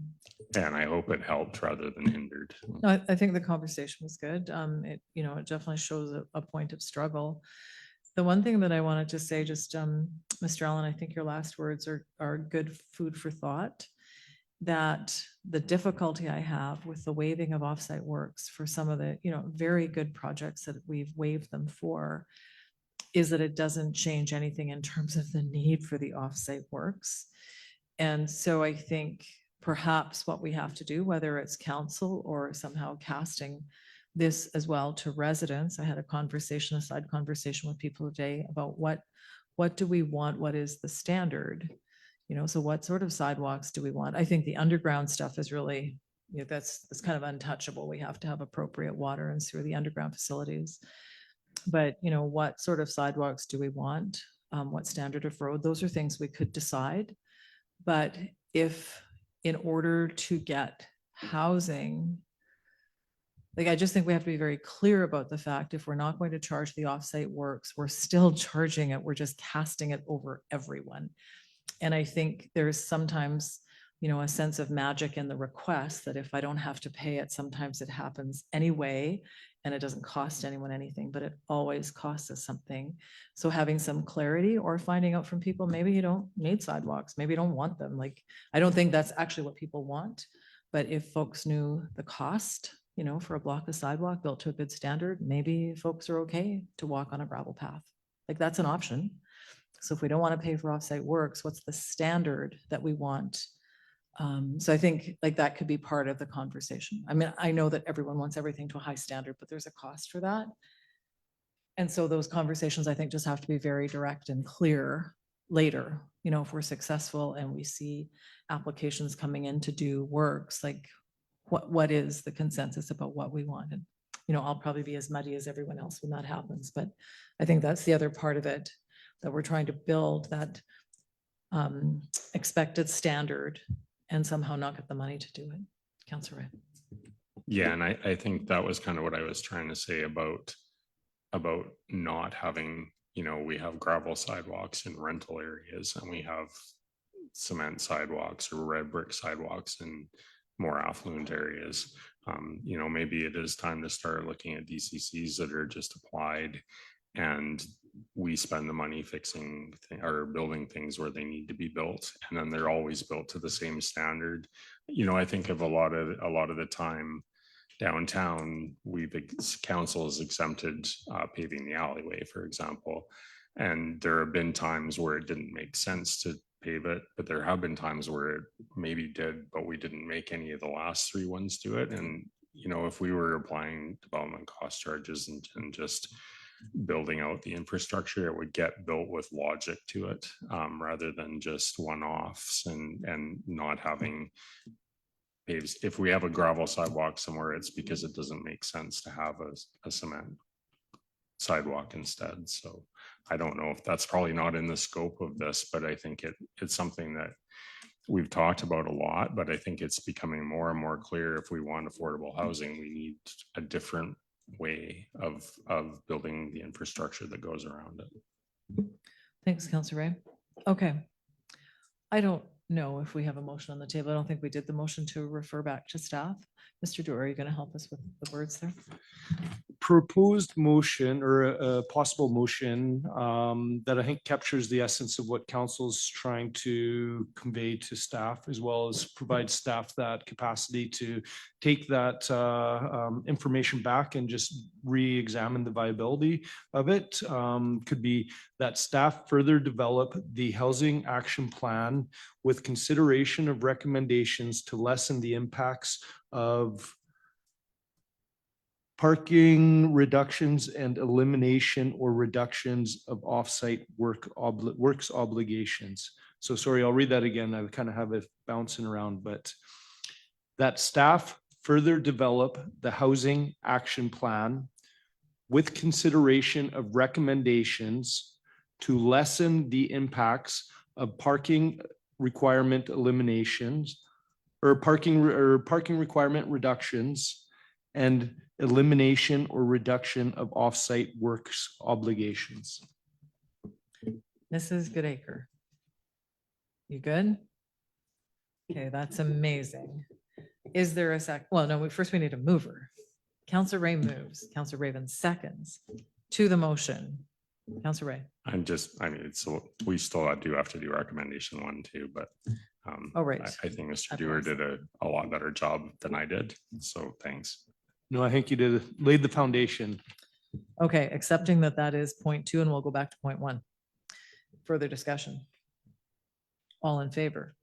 And I hope it helped rather than hindered. No, I think the conversation was good. It, you know, it definitely shows a point of struggle. The one thing that I wanted to say, just, Mr. Allen, I think your last words are good food for thought. That the difficulty I have with the waiving of offsite works for some of the, you know, very good projects that we've waived them for is that it doesn't change anything in terms of the need for the offsite works. And so I think perhaps what we have to do, whether it's council or somehow casting this as well to residents. I had a side conversation with people today about what do we want? What is the standard? You know, so what sort of sidewalks do we want? I think the underground stuff is really, you know, that's kind of untouchable. We have to have appropriate water and sewer, the underground facilities. But, you know, what sort of sidewalks do we want? What standard of road? Those are things we could decide. But if in order to get housing, like, I just think we have to be very clear about the fact if we're not going to charge the offsite works, we're still charging it. We're just casting it over everyone. And I think there's sometimes, you know, a sense of magic in the request that if I don't have to pay it, sometimes it happens anyway, and it doesn't cost anyone anything, but it always costs us something. So having some clarity or finding out from people, maybe you don't need sidewalks, maybe you don't want them. Like, I don't think that's actually what people want, but if folks knew the cost, you know, for a block of sidewalk built to a good standard, maybe folks are okay to walk on a gravel path. Like, that's an option. So if we don't want to pay for offsite works, what's the standard that we want? So I think like that could be part of the conversation. I mean, I know that everyone wants everything to a high standard, but there's a cost for that. And so those conversations, I think, just have to be very direct and clear later. You know, if we're successful and we see applications coming in to do works, like what is the consensus about what we want? And, you know, I'll probably be as muddy as everyone else when that happens, but I think that's the other part of it, that we're trying to build that expected standard and somehow not get the money to do it. Councillor Ray. Yeah, and I think that was kind of what I was trying to say about not having, you know, we have gravel sidewalks in rental areas and we have cement sidewalks or red brick sidewalks in more affluent areas. You know, maybe it is time to start looking at DCCs that are just applied and we spend the money fixing or building things where they need to be built, and then they're always built to the same standard. You know, I think of a lot of the time downtown, council has exempted paving the alleyway, for example, and there have been times where it didn't make sense to pave it, but there have been times where it maybe did, but we didn't make any of the last 3 ones do it, and you know, if we were applying development cost charges and just building out the infrastructure, it would get built with logic to it, rather than just one-offs and not having paves. If we have a gravel sidewalk somewhere, it's because it doesn't make sense to have a cement sidewalk instead. So I don't know if that's probably not in the scope of this, but I think it's something that we've talked about a lot, but I think it's becoming more and more clear if we want affordable housing, we need a different way of building the infrastructure that goes around it. Thanks, Councillor Ray. Okay. I don't know if we have a motion on the table. I don't think we did the motion to refer back to staff. Mr. Dewar, are you going to help us with the words there? Proposed motion or a possible motion that I think captures the essence of what council's trying to convey to staff, as well as provide staff that capacity to take that information back and just re-examine the viability of it. Could be that staff further develop the housing action plan with consideration of recommendations to lessen the impacts of parking reductions and elimination or reductions of offsite works obligations. So sorry, I'll read that again. I kind of have it bouncing around, but that staff further develop the housing action plan with consideration of recommendations to lessen the impacts of parking requirement eliminations or parking requirement reductions and elimination or reduction of offsite works obligations. Mrs. Goodacre. You good? Okay, that's amazing. Is there a sec? Well, no, first we need a mover. Councillor Ray moves, Councillor Raven seconds to the motion. Councillor Ray. I mean, so we still do have to do recommendation 1 too, but Oh, right. I think Mr. Dewar did a lot better job than I did. So thanks. No, I think you laid the foundation. Okay, accepting that is point 2, and we'll go back to point 1. Further discussion. All in favor?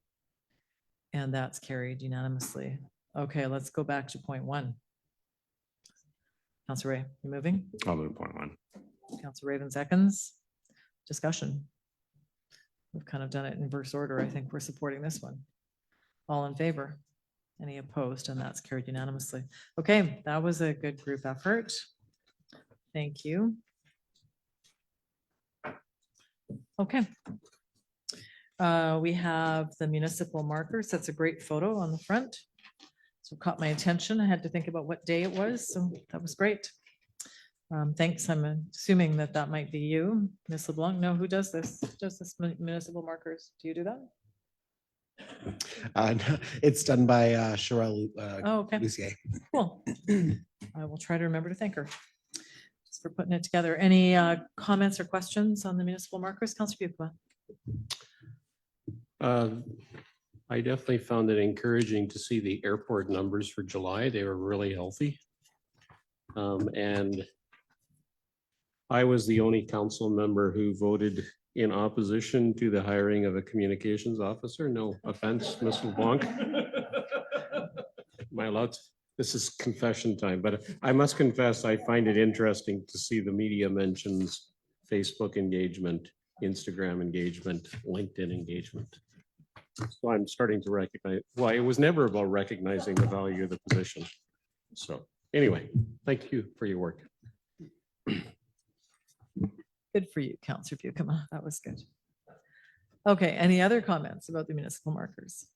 And that's carried unanimously. Okay, let's go back to point 1. Councillor Ray, you moving? I'll move point 1. Councillor Raven seconds. Discussion. We've kind of done it in inverse order. I think we're supporting this one. All in favor? Any opposed? And that's carried unanimously. Okay, that was a good group effort. Thank you. Okay. We have the municipal markers. That's a great photo on the front. So it caught my attention. I had to think about what day it was. So that was great. Thanks. I'm assuming that might be you, Ms. LeBlanc. No, who does this? Who does this municipal markers? Do you do that? No, it's done by Sherelle Oh, okay. Lucier. Cool. I will try to remember to thank her just for putting it together. Any comments or questions on the municipal markers? Councillor Bucla? I definitely found it encouraging to see the airport numbers for July. They were really healthy. And I was the only council member who voted in opposition to the hiring of a communications officer. No offense, Ms. LeBlanc. Am I allowed to? This is confession time, but I must confess, I find it interesting to see the media mentions Facebook engagement, Instagram engagement, LinkedIn engagement. So I'm starting to recognize, well, it was never about recognizing the value of the position. So anyway, thank you for your work. Good for you, Councillor Bucla. That was good. Okay, any other comments about the municipal markers?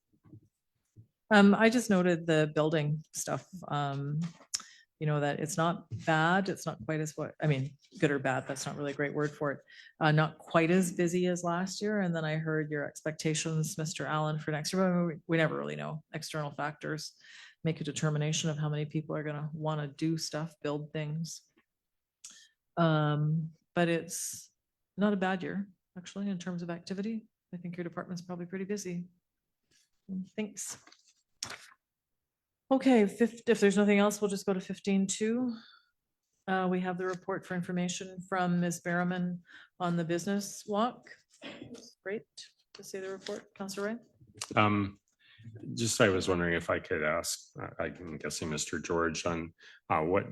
I just noted the building stuff, you know, that it's not bad. It's not quite as good or bad. That's not really a great word for it. Not quite as busy as last year. And then I heard your expectations, Mr. Allen, for next year. We never really know. External factors make a determination of how many people are going to want to do stuff, build things. But it's not a bad year, actually, in terms of activity. I think your department's probably pretty busy. Thanks. Okay, if there's nothing else, we'll just go to 15.2. We have the report for information from Ms. Berriman on the business walk. Great to see the report, Councillor Ray. Just, I was wondering if I could ask, I'm guessing Mr. George on what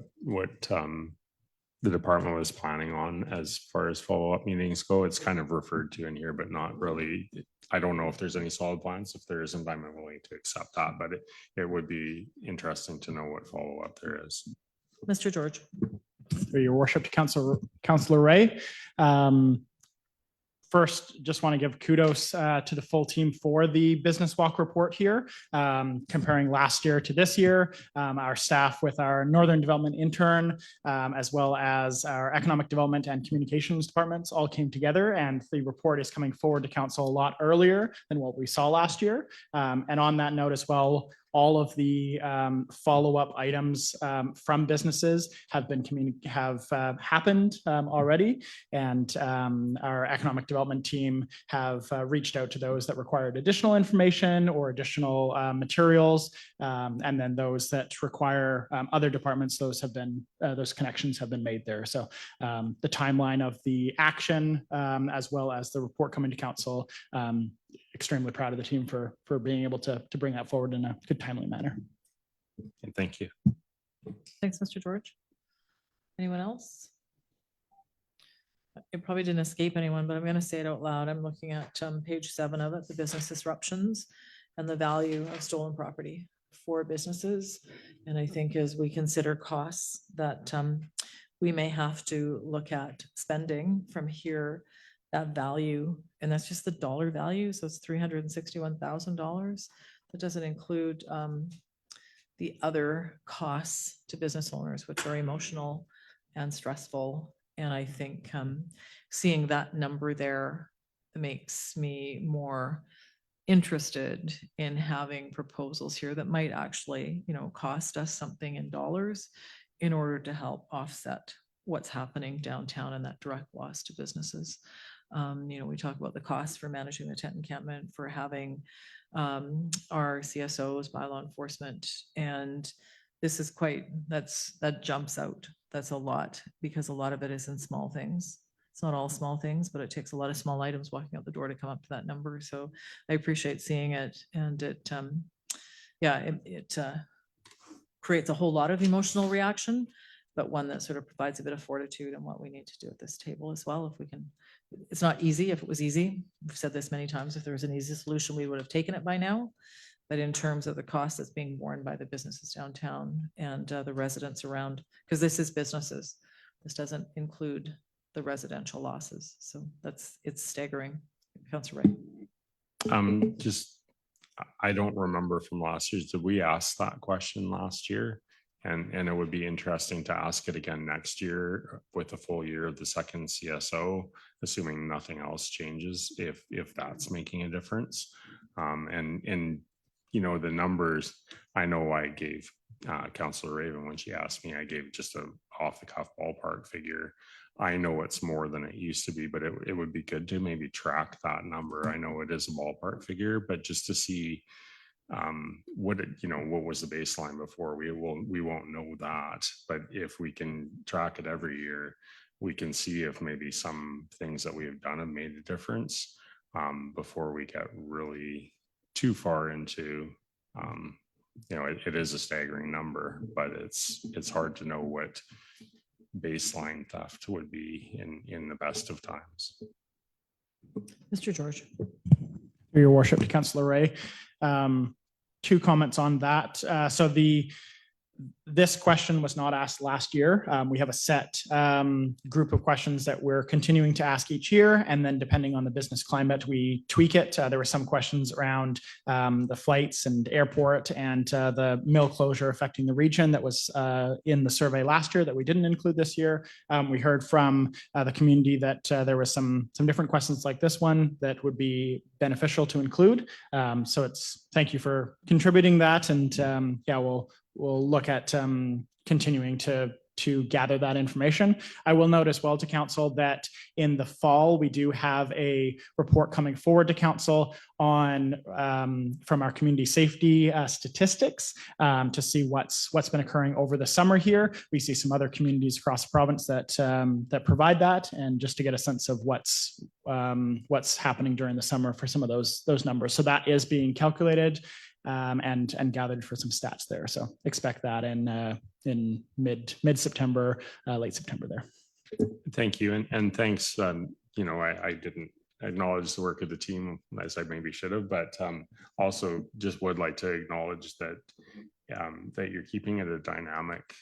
the department was planning on as far as follow-up meetings go. It's kind of referred to in here, but not really. I don't know if there's any solid plans. If there isn't, I'm willing to accept that, but it would be interesting to know what follow-up there is. Mr. George. Through your worship to Councillor Ray. First, just want to give kudos to the full team for the business walk report here. Comparing last year to this year, our staff with our Northern Development intern, as well as our Economic Development and Communications departments all came together, and the report is coming forward to council a lot earlier than what we saw last year. And on that note as well, all of the follow-up items from businesses have been happened already, and our economic development team have reached out to those that required additional information or additional materials, and then those that require other departments, those connections have been made there. So the timeline of the action, as well as the report coming to council, extremely proud of the team for being able to bring that forward in a good, timely manner. And thank you. Thanks, Mr. George. Anyone else? It probably didn't escape anyone, but I'm going to say it out loud. I'm looking at page 7 of it, the business disruptions and the value of stolen property for businesses. And I think as we consider costs that we may have to look at spending from here, that value, and that's just the dollar value. So it's $361,000. That doesn't include the other costs to business owners, which are emotional and stressful. And I think seeing that number there makes me more interested in having proposals here that might actually, cost us something in dollars in order to help offset what's happening downtown and that direct loss to businesses. We talk about the costs for managing the tent encampment, for having our CSOs, bylaw enforcement, and this is that jumps out. That's a lot, because a lot of it is in small things. It's not all small things, but it takes a lot of small items walking out the door to come up to that number. So I appreciate seeing it, and it creates a whole lot of emotional reaction, but one that sort of provides a bit of fortitude in what we need to do at this table as well. If we can, it's not easy. If it was easy, we've said this many times, if there was an easy solution, we would have taken it by now. But in terms of the cost that's being borne by the businesses downtown and the residents around, because this is businesses, this doesn't include the residential losses. So it's staggering. Councillor Ray. I don't remember from last year. Did we ask that question last year? And it would be interesting to ask it again next year with a full year of the second CSO, assuming nothing else changes, if that's making a difference. The numbers, I know I gave Councillor Raven, when she asked me, I gave just a off the cuff ballpark figure. I know it's more than it used to be, but it would be good to maybe track that number. I know it is a ballpark figure, but just to see what was the baseline before, we won't know that. But if we can track it every year, we can see if maybe some things that we have done have made a difference before we get really too far into it is a staggering number, but it's hard to know what baseline theft would be in the best of times. Mr. George. Your worship to Councillor Ray. 2 comments on that. This question was not asked last year. We have a set group of questions that we're continuing to ask each year, and then depending on the business climate, we tweak it. There were some questions around the flights and airport and the mill closure affecting the region that was in the survey last year that we didn't include this year. We heard from the community that there was some different questions like this one that would be beneficial to include. So thank you for contributing that, and we'll look at continuing to gather that information. I will note as well to council that in the fall, we do have a report coming forward to council on from our community safety statistics to see what's been occurring over the summer here. We see some other communities across the province that provide that, and just to get a sense of what's happening during the summer for some of those numbers. So that is being calculated and gathered for some stats there. So expect that in mid-September, late September there. Thank you. And thanks. You know, I didn't acknowledge the work of the team as I maybe should have, but also just would like to acknowledge that that you're keeping it a dynamic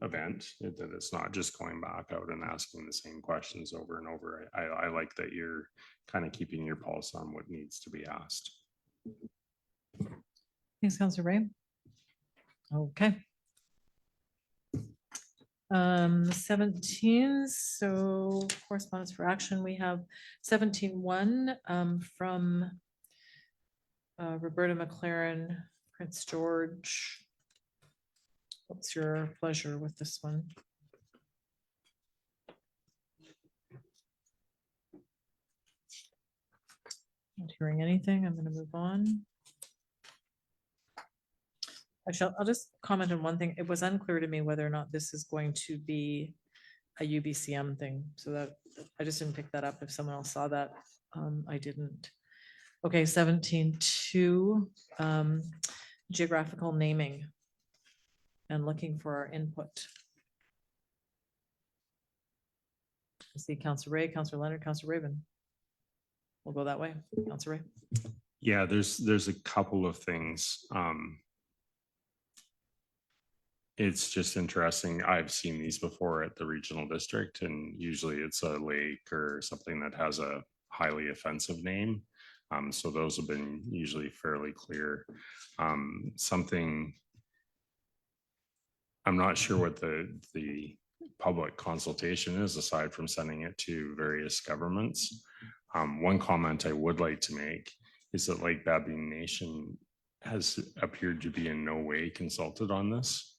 event, that it's not just going back out and asking the same questions over and over. I like that you're kind of keeping your pulse on what needs to be asked. Thanks, Councillor Ray. Okay. 17, so correspondence for action, we have 17.1 from Roberta McLaren, Prince George. What's your pleasure with this one? Not hearing anything, I'm going to move on. I'll just comment on one thing. It was unclear to me whether or not this is going to be a UBCM thing. So that I just didn't pick that up. If someone else saw that, I didn't. Okay, 17.2, geographical naming and looking for our input. I see Councillor Ray, Councillor Leonard, Councillor Raven. We'll go that way. Councillor Ray. Yeah, there's a couple of things. It's just interesting. I've seen these before at the regional district, and usually it's a lake or something that has a highly offensive name. So those have been usually fairly clear. Something, I'm not sure what the public consultation is, aside from sending it to various governments. One comment I would like to make is that Lake Babine Nation has appeared to be in no way consulted on this.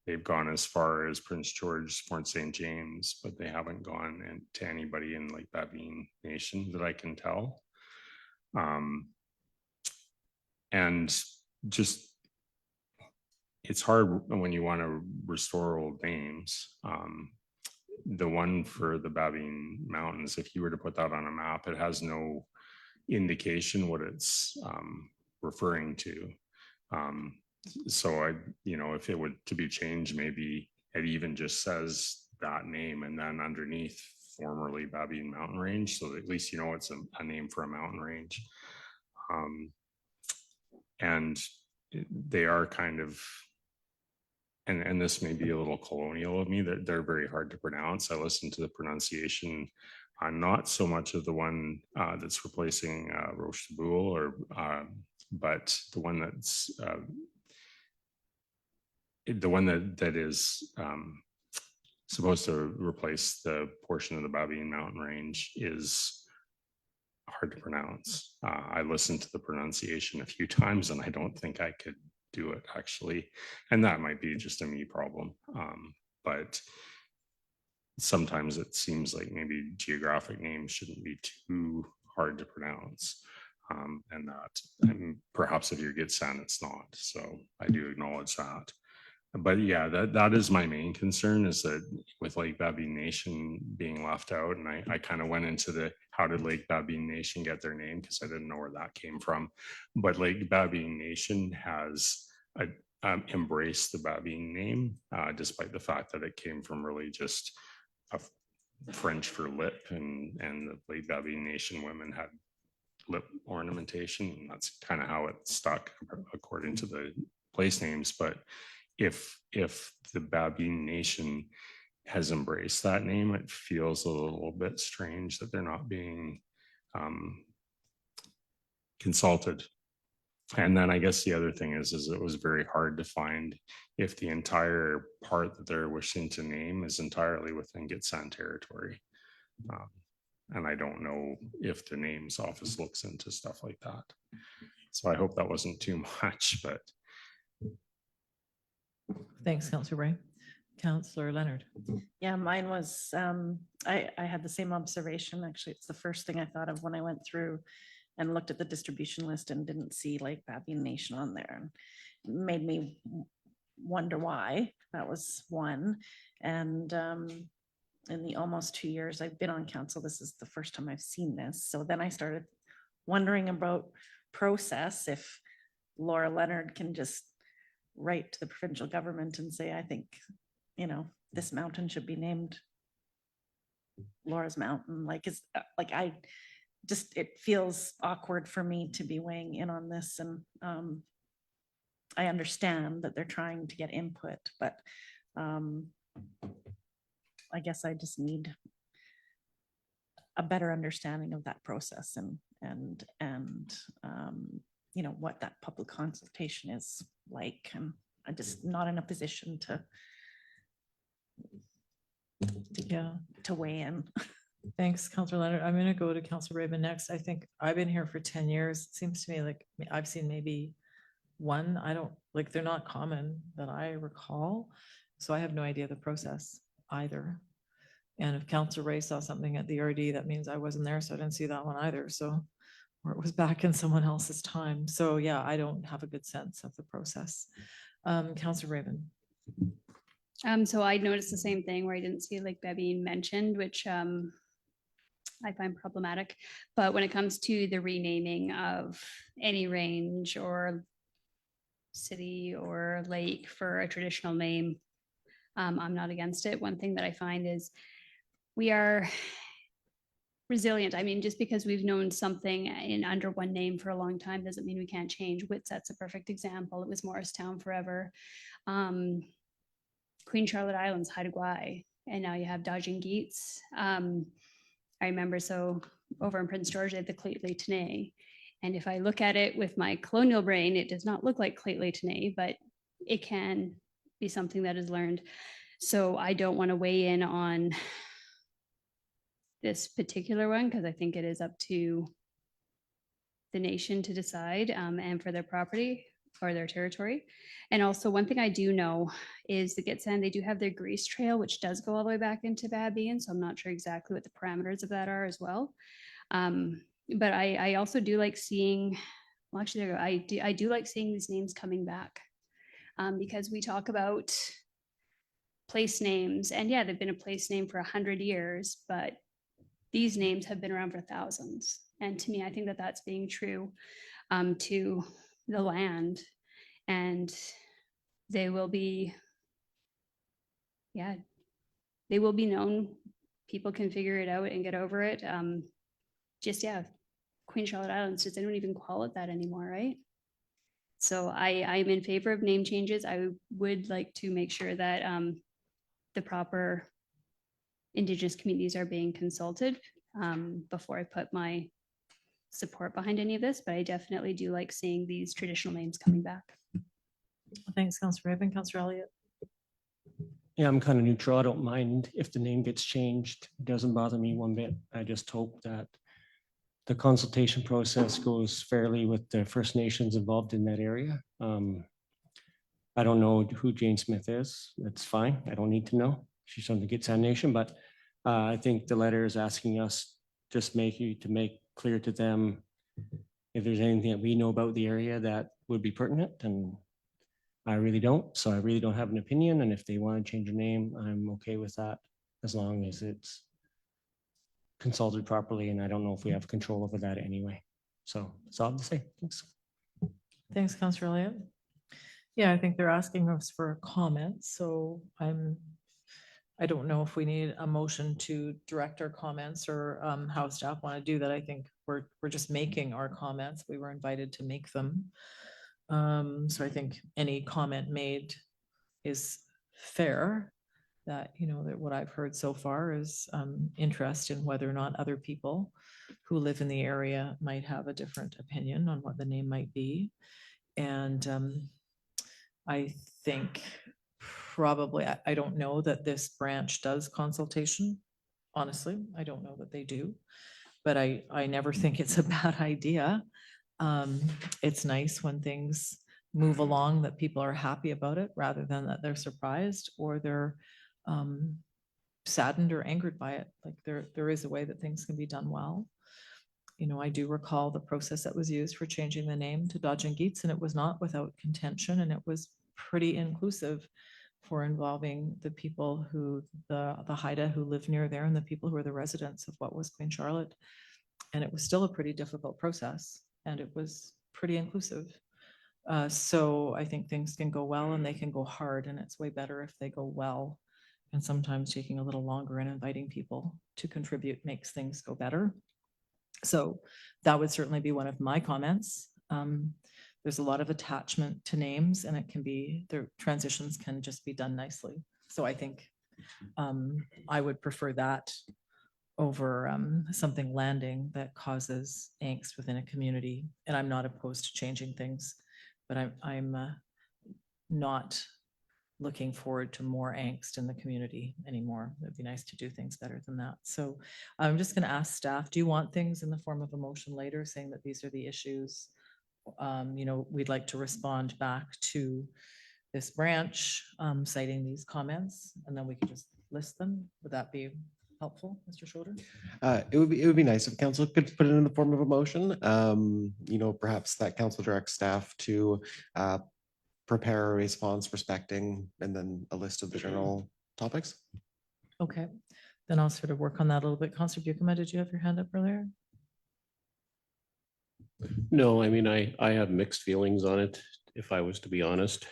They've gone as far as Prince George, Fort St. James, but they haven't gone to anybody in Lake Babine Nation that I can tell. And just, it's hard when you want to restore old names. The one for the Babine Mountains, if you were to put that on a map, it has no indication what it's referring to. So if it were to be changed, maybe it even just says that name and then underneath formerly Babine Mountain Range, so at least it's a name for a mountain range. And they are kind of, and this may be a little colonial of me, that they're very hard to pronounce. I listened to the pronunciation, not so much of the one that's replacing Roche de Boule, but the one that's that is supposed to replace the portion of the Babine Mountain Range is hard to pronounce. I listened to the pronunciation a few times and I don't think I could do it actually. And that might be just a me problem. But sometimes it seems like maybe geographic names shouldn't be too hard to pronounce. And that perhaps if you're Gitxsan, it's not. So I do acknowledge that. But yeah, that is my main concern, is that with Lake Babine Nation being left out, and I kind of went into how did Lake Babine Nation get their name, because I didn't know where that came from. But Lake Babine Nation has embraced the Babine name, despite the fact that it came from really just a French for lip, and the Lake Babine Nation women had lip ornamentation, and that's kind of how it stuck according to the place names. But if the Babine Nation has embraced that name, it feels a little bit strange that they're not being consulted. And then I guess the other thing is it was very hard to find if the entire part that they're wishing to name is entirely within Gitxsan territory. And I don't know if the names office looks into stuff like that. So I hope that wasn't too much, but. Thanks, Councillor Ray. Councillor Leonard. Yeah, mine was, I had the same observation. Actually, it's the first thing I thought of when I went through and looked at the distribution list and didn't see Lake Babine Nation on there. And it made me wonder why. That was one. And in the almost 2 years I've been on council, this is the first time I've seen this. So then I started wondering about process. If Laura Leonard can just write to the provincial government and say, I think, this mountain should be named Laura's Mountain. Like, it feels awkward for me to be weighing in on this, and I understand that they're trying to get input, but I guess I just need a better understanding of that process and what that public consultation is like. And I'm just not in a position to weigh in. Thanks, Councillor Leonard. I'm gonna go to Councillor Raven next. I think I've been here for 10 years. It seems to me like I've seen maybe one. They're not common that I recall. So I have no idea the process either. And if Councillor Ray saw something at the RD, that means I wasn't there, so I didn't see that one either. So, or it was back in someone else's time. So yeah, I don't have a good sense of the process. Councillor Raven. So I noticed the same thing where I didn't see like Bebby mentioned, which I find problematic. But when it comes to the renaming of any range or city or lake for a traditional name, I'm not against it. One thing that I find is we are resilient. I mean, just because we've known something in under one name for a long time doesn't mean we can't change. Whitset's a perfect example. It was Morristown forever. Queen Charlotte Islands, Haida Gwaii, and now you have Dodging-Geets. I remember over in Prince George, they had the Clete-Lay-Tenay. And if I look at it with my colonial brain, it does not look like Clete-Lay-Tenay, but it can be something that is learned. So I don't want to weigh in on this particular one because I think it is up to the nation to decide and for their property or their territory. And also one thing I do know is the Gitxsan, they do have their grease trail, which does go all the way back into Babine. So I'm not sure exactly what the parameters of that are as well. But I also do like seeing, well, actually, there you go. I do like seeing these names coming back because we talk about place names, and yeah, they've been a place name for 100 years, but these names have been around for thousands. And to me, I think that that's being true to the land, and they will be, they will be known. People can figure it out and get over it. Queen Charlotte Islands, does anyone even call it that anymore, right? So I'm in favor of name changes. I would like to make sure that the proper Indigenous communities are being consulted before I put my support behind any of this, but I definitely do like seeing these traditional names coming back. Thanks, Councillor Raven. Councillor Elliott. Yeah, I'm kind of neutral. I don't mind if the name gets changed. It doesn't bother me one bit. I just hope that the consultation process goes fairly with the First Nations involved in that area. I don't know who Jane Smith is. That's fine. I don't need to know. She's from the Gitxsan Nation, but I think the letter is asking us just to make clear to them if there's anything that we know about the area that would be pertinent, and I really don't. So I really don't have an opinion. And if they want to change their name, I'm okay with that as long as it's consulted properly. And I don't know if we have control over that anyway. So that's all I have to say. Thanks. Thanks, Councillor Elliott. Yeah, I think they're asking us for a comment. So I don't know if we need a motion to direct our comments or how staff want to do that. I think we're just making our comments. We were invited to make them. So I think any comment made is fair. That, that what I've heard so far is interest in whether or not other people who live in the area might have a different opinion on what the name might be. And I think probably, I don't know that this branch does consultation. Honestly, I don't know that they do, but I never think it's a bad idea. It's nice when things move along that people are happy about it rather than that they're surprised or they're saddened or angered by it. Like there is a way that things can be done well. I do recall the process that was used for changing the name to Dodging-Geets, and it was not without contention, and it was pretty inclusive for involving the people who, the Haida who live near there and the people who are the residents of what was Queen Charlotte. And it was still a pretty difficult process, and it was pretty inclusive. So I think things can go well and they can go hard, and it's way better if they go well. And sometimes taking a little longer and inviting people to contribute makes things go better. So that would certainly be one of my comments. There's a lot of attachment to names, and it can be, their transitions can just be done nicely. So I think I would prefer that over something landing that causes angst within a community. And I'm not opposed to changing things, but I'm not looking forward to more angst in the community anymore. It'd be nice to do things better than that. So I'm just going to ask staff, do you want things in the form of a motion later saying that these are the issues? You know, we'd like to respond back to this branch, citing these comments, and then we can just list them. Would that be helpful, Mr. Schroeder? It would be nice if council could put it in the form of a motion. You know, perhaps that council directs staff to prepare a response respecting, and then a list of the general topics. Okay, then I'll sort of work on that a little bit. Councillor Buckham, did you have your hand up earlier? No, I mean, I have mixed feelings on it, if I was to be honest.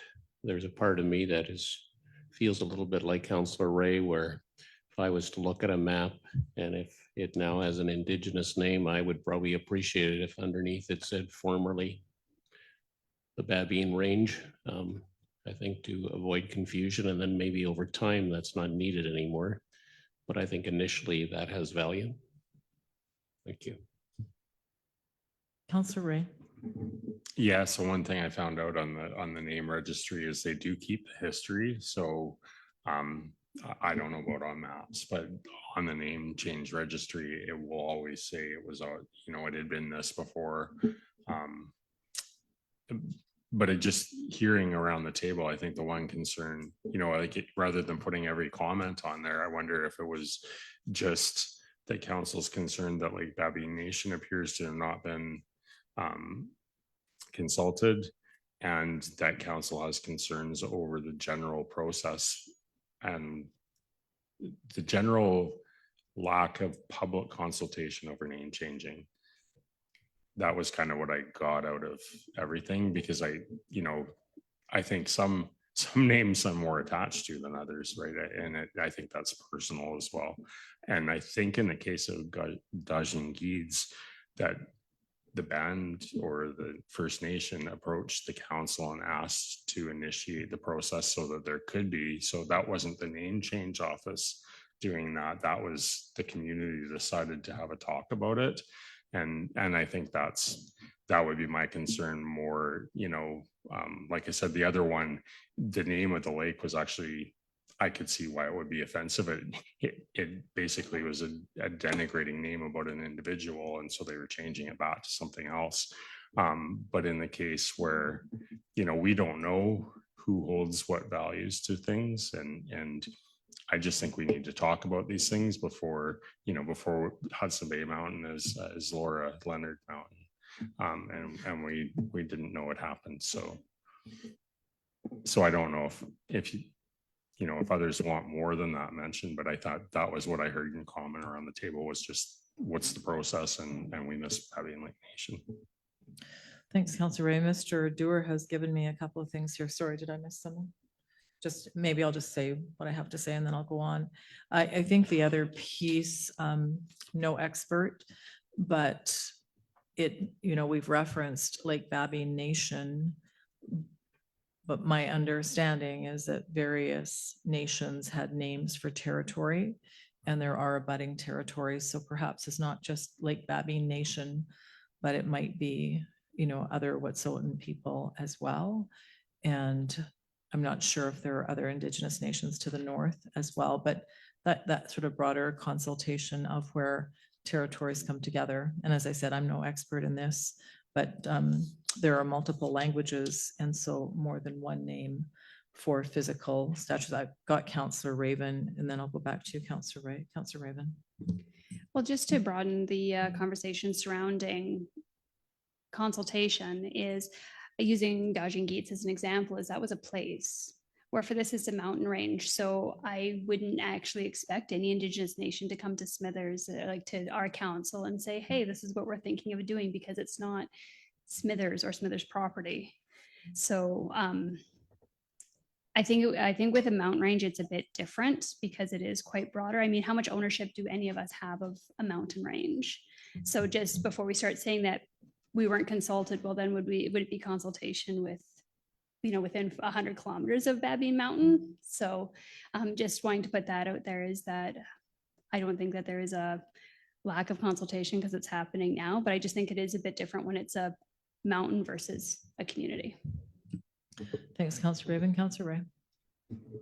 There's a part of me that feels a little bit like Councillor Ray, where if I was to look at a map and if it now has an Indigenous name, I would probably appreciate it if underneath it said formerly the Babine Range. I think to avoid confusion, and then maybe over time that's not needed anymore. But I think initially that has value. Thank you. Councillor Ray. Yeah, so one thing I found out on the name registry is they do keep the history. So I don't know about on maps, but on the name change registry, it will always say it was, you know, it had been this before. But it just hearing around the table, I think the one concern, you know, like rather than putting every comment on there, I wonder if it was just that council's concerned that Lake Babine Nation appears to have not been consulted, and that council has concerns over the general process and the general lack of public consultation over name changing. That was kind of what I got out of everything, because I think some names I'm more attached to than others, right? And I think that's personal as well. And I think in the case of Dajin Guides, that the band or the First Nation approached the council and asked to initiate the process so that there could be, so that wasn't the name change office doing that. That was the community decided to have a talk about it. And I think that would be my concern more, you know, like I said, the other one, the name of the lake was actually, I could see why it would be offensive. It basically was a denigrating name about an individual, and so they were changing it back to something else. But in the case where, you know, we don't know who holds what values to things, and I just think we need to talk about these things before, you know, before Hudson Bay Mountain is Laura Leonard Mountain. And we didn't know what happened. So I don't know if you know, if others want more than that mentioned, but I thought that was what I heard in common around the table, was just what's the process, and we miss Babine Lake Nation. Thanks, Councillor Ray. Mr. Dewar has given me a couple of things here. Sorry, did I miss someone? Just maybe I'll just say what I have to say and then I'll go on. I think the other piece, no expert, but you know, we've referenced Lake Babine Nation, but my understanding is that various nations had names for territory, and there are abutting territories. So perhaps it's not just Lake Babine Nation, but it might be, you know, other Wet'suwet'en people as well. And I'm not sure if there are other Indigenous nations to the north as well, but that sort of broader consultation of where territories come together. And as I said, I'm no expert in this, but there are multiple languages, and so more than one name for physical statues. I've got Councillor Raven, and then I'll go back to you, Councillor Ray. Councillor Raven. Well, just to broaden the conversation surrounding consultation, is using Dajin Gates as an example, is that was a place where for this is a mountain range. So I wouldn't actually expect any Indigenous nation to come to Smithers, like to our council, and say, hey, this is what we're thinking of doing, because it's not Smithers or Smithers property. So I think with a mountain range, it's a bit different because it is quite broader. I mean, how much ownership do any of us have of a mountain range? So just before we start saying that we weren't consulted, well, then would it be consultation with, within 100 kilometers of Babine Mountain? So just wanting to put that out there is that I don't think that there is a lack of consultation because it's happening now, but I just think it is a bit different when it's a mountain versus a community. Thanks, Councillor Raven. Councillor Ray.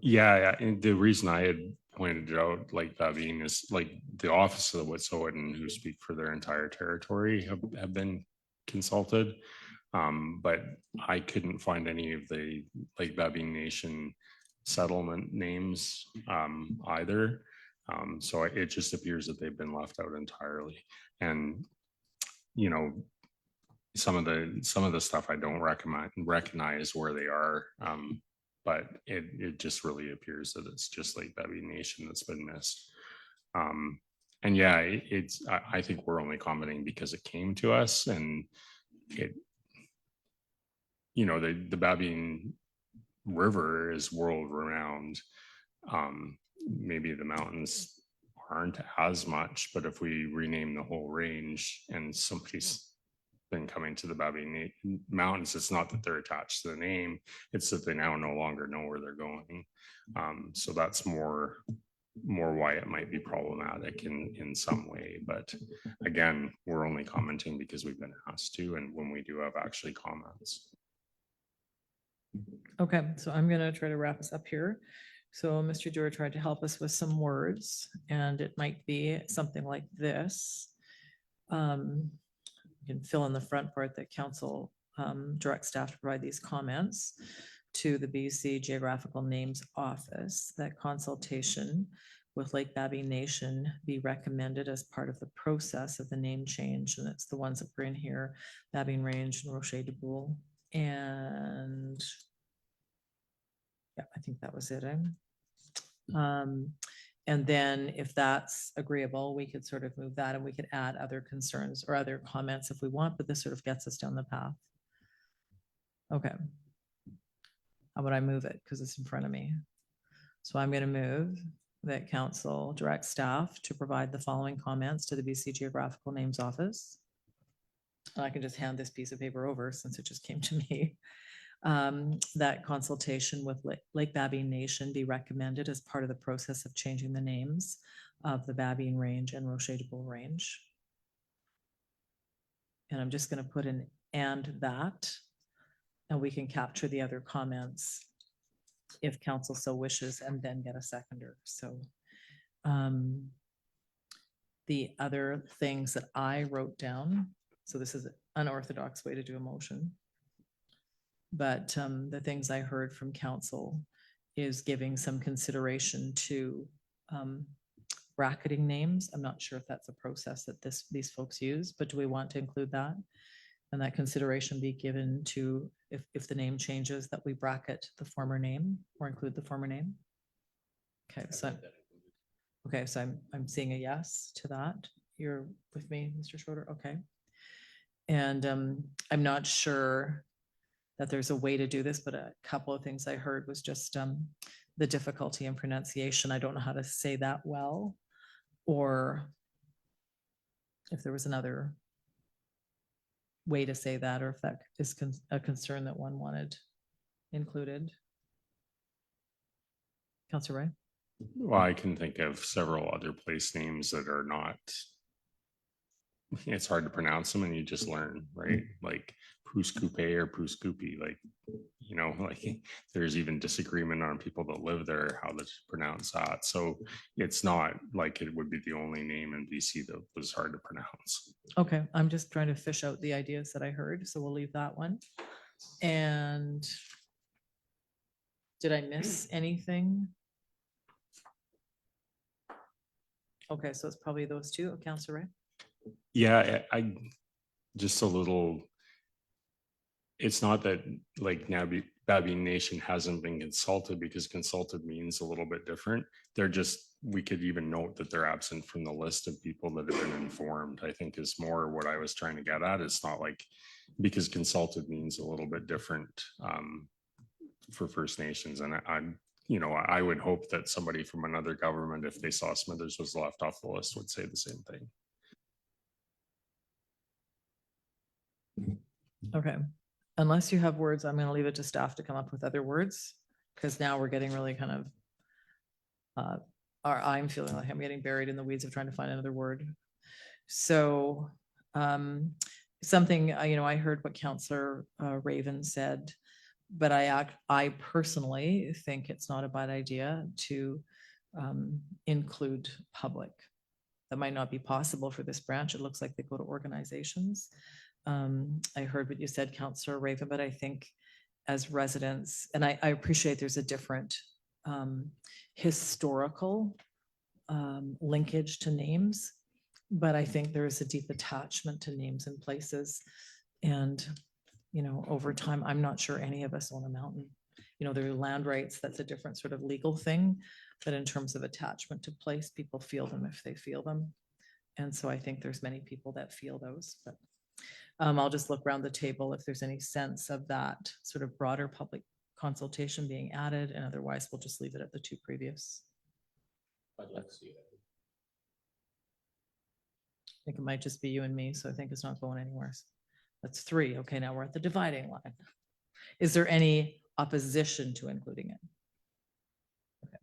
Yeah, and the reason I had pointed it out like that being is like the office of the Wet'suwet'en, who speak for their entire territory, have been consulted. But I couldn't find any of the Lake Babine Nation settlement names either. So it just appears that they've been left out entirely. And, you know, some of the stuff I don't recognize where they are. But it just really appears that it's just Lake Babine Nation that's been missed. And yeah, I think we're only commenting because it came to us, and it, you know, the Babine River is world renowned. Maybe the mountains aren't as much, but if we rename the whole range and somebody's been coming to the Babine Mountains, it's not that they're attached to the name, it's that they now no longer know where they're going. So that's more why it might be problematic in some way. But again, we're only commenting because we've been asked to, and when we do have actually comments. Okay, so I'm going to try to wrap us up here. So Mr. Dewar tried to help us with some words, and it might be something like this. You can fill in the front part that council direct staff to provide these comments to the BC Geographical Names Office. That consultation with Lake Babine Nation be recommended as part of the process of the name change. And it's the ones that were in here: Babine Range and Rocher de Boule. And yeah, I think that was it. And then if that's agreeable, we could sort of move that, and we could add other concerns or other comments if we want, but this sort of gets us down the path. Okay. How about I move it? Because it's in front of me. So I'm going to move that council direct staff to provide the following comments to the BC Geographical Names Office. And I can just hand this piece of paper over since it just came to me. That consultation with Lake Babine Nation be recommended as part of the process of changing the names of the Babine Range and Rocher de Boule Range. And I'm just going to put an and that, and we can capture the other comments if council so wishes, and then get a seconder. So the other things that I wrote down, so this is an unorthodox way to do a motion, but the things I heard from council is giving some consideration to bracketing names. I'm not sure if that's a process that these folks use, but do we want to include that? And that consideration be given to, if the name changes, that we bracket the former name or include the former name? Okay, so I'm seeing a yes to that. You're with me, Mr. Schroeder? Okay. And I'm not sure that there's a way to do this, but a couple of things I heard was just the difficulty in pronunciation. I don't know how to say that well, or if there was another way to say that, or if that is a concern that one wanted included. Councillor Ray? Well, I can think of several other place names that are not, it's hard to pronounce them and you just learn, right? Like Pouce-Coupe or Pouce-Coupe, like, you know, like there's even disagreement on people that live there, how to pronounce that. So it's not like it would be the only name in BC that was hard to pronounce. Okay, I'm just trying to fish out the ideas that I heard, so we'll leave that one. And did I miss anything? Okay, so it's probably those two. Councillor Ray? Yeah, I just a little, it's not that like now Babine Nation hasn't been consulted, because consulted means a little bit different. They're just, we could even note that they're absent from the list of people that have been informed, I think is more what I was trying to get at. It's not like because consulted means a little bit different for First Nations. And I'm, you know, I would hope that somebody from another government, if they saw Smithers was left off the list, would say the same thing. Okay, unless you have words, I'm gonna leave it to staff to come up with other words, because now we're getting really kind of or I'm feeling like I'm getting buried in the weeds of trying to find another word. So something, you know, I heard what Counselor Raven said, but I personally think it's not a bad idea to include public. That might not be possible for this branch. It looks like they go to organizations. I heard what you said, Counselor Raven, but I think as residents, and I appreciate there's a different historical linkage to names, but I think there is a deep attachment to names and places. And, you know, over time, I'm not sure any of us own a mountain. You know, there are land rights, that's a different sort of legal thing, but in terms of attachment to place, people feel them if they feel them. And so I think there's many people that feel those, but I'll just look around the table if there's any sense of that sort of broader public consultation being added, and otherwise we'll just leave it at the two previous. I'd like to see that. I think it might just be you and me, so I think it's not going anywhere. That's three. Okay, now we're at the dividing line. Is there any opposition to including it? Okay.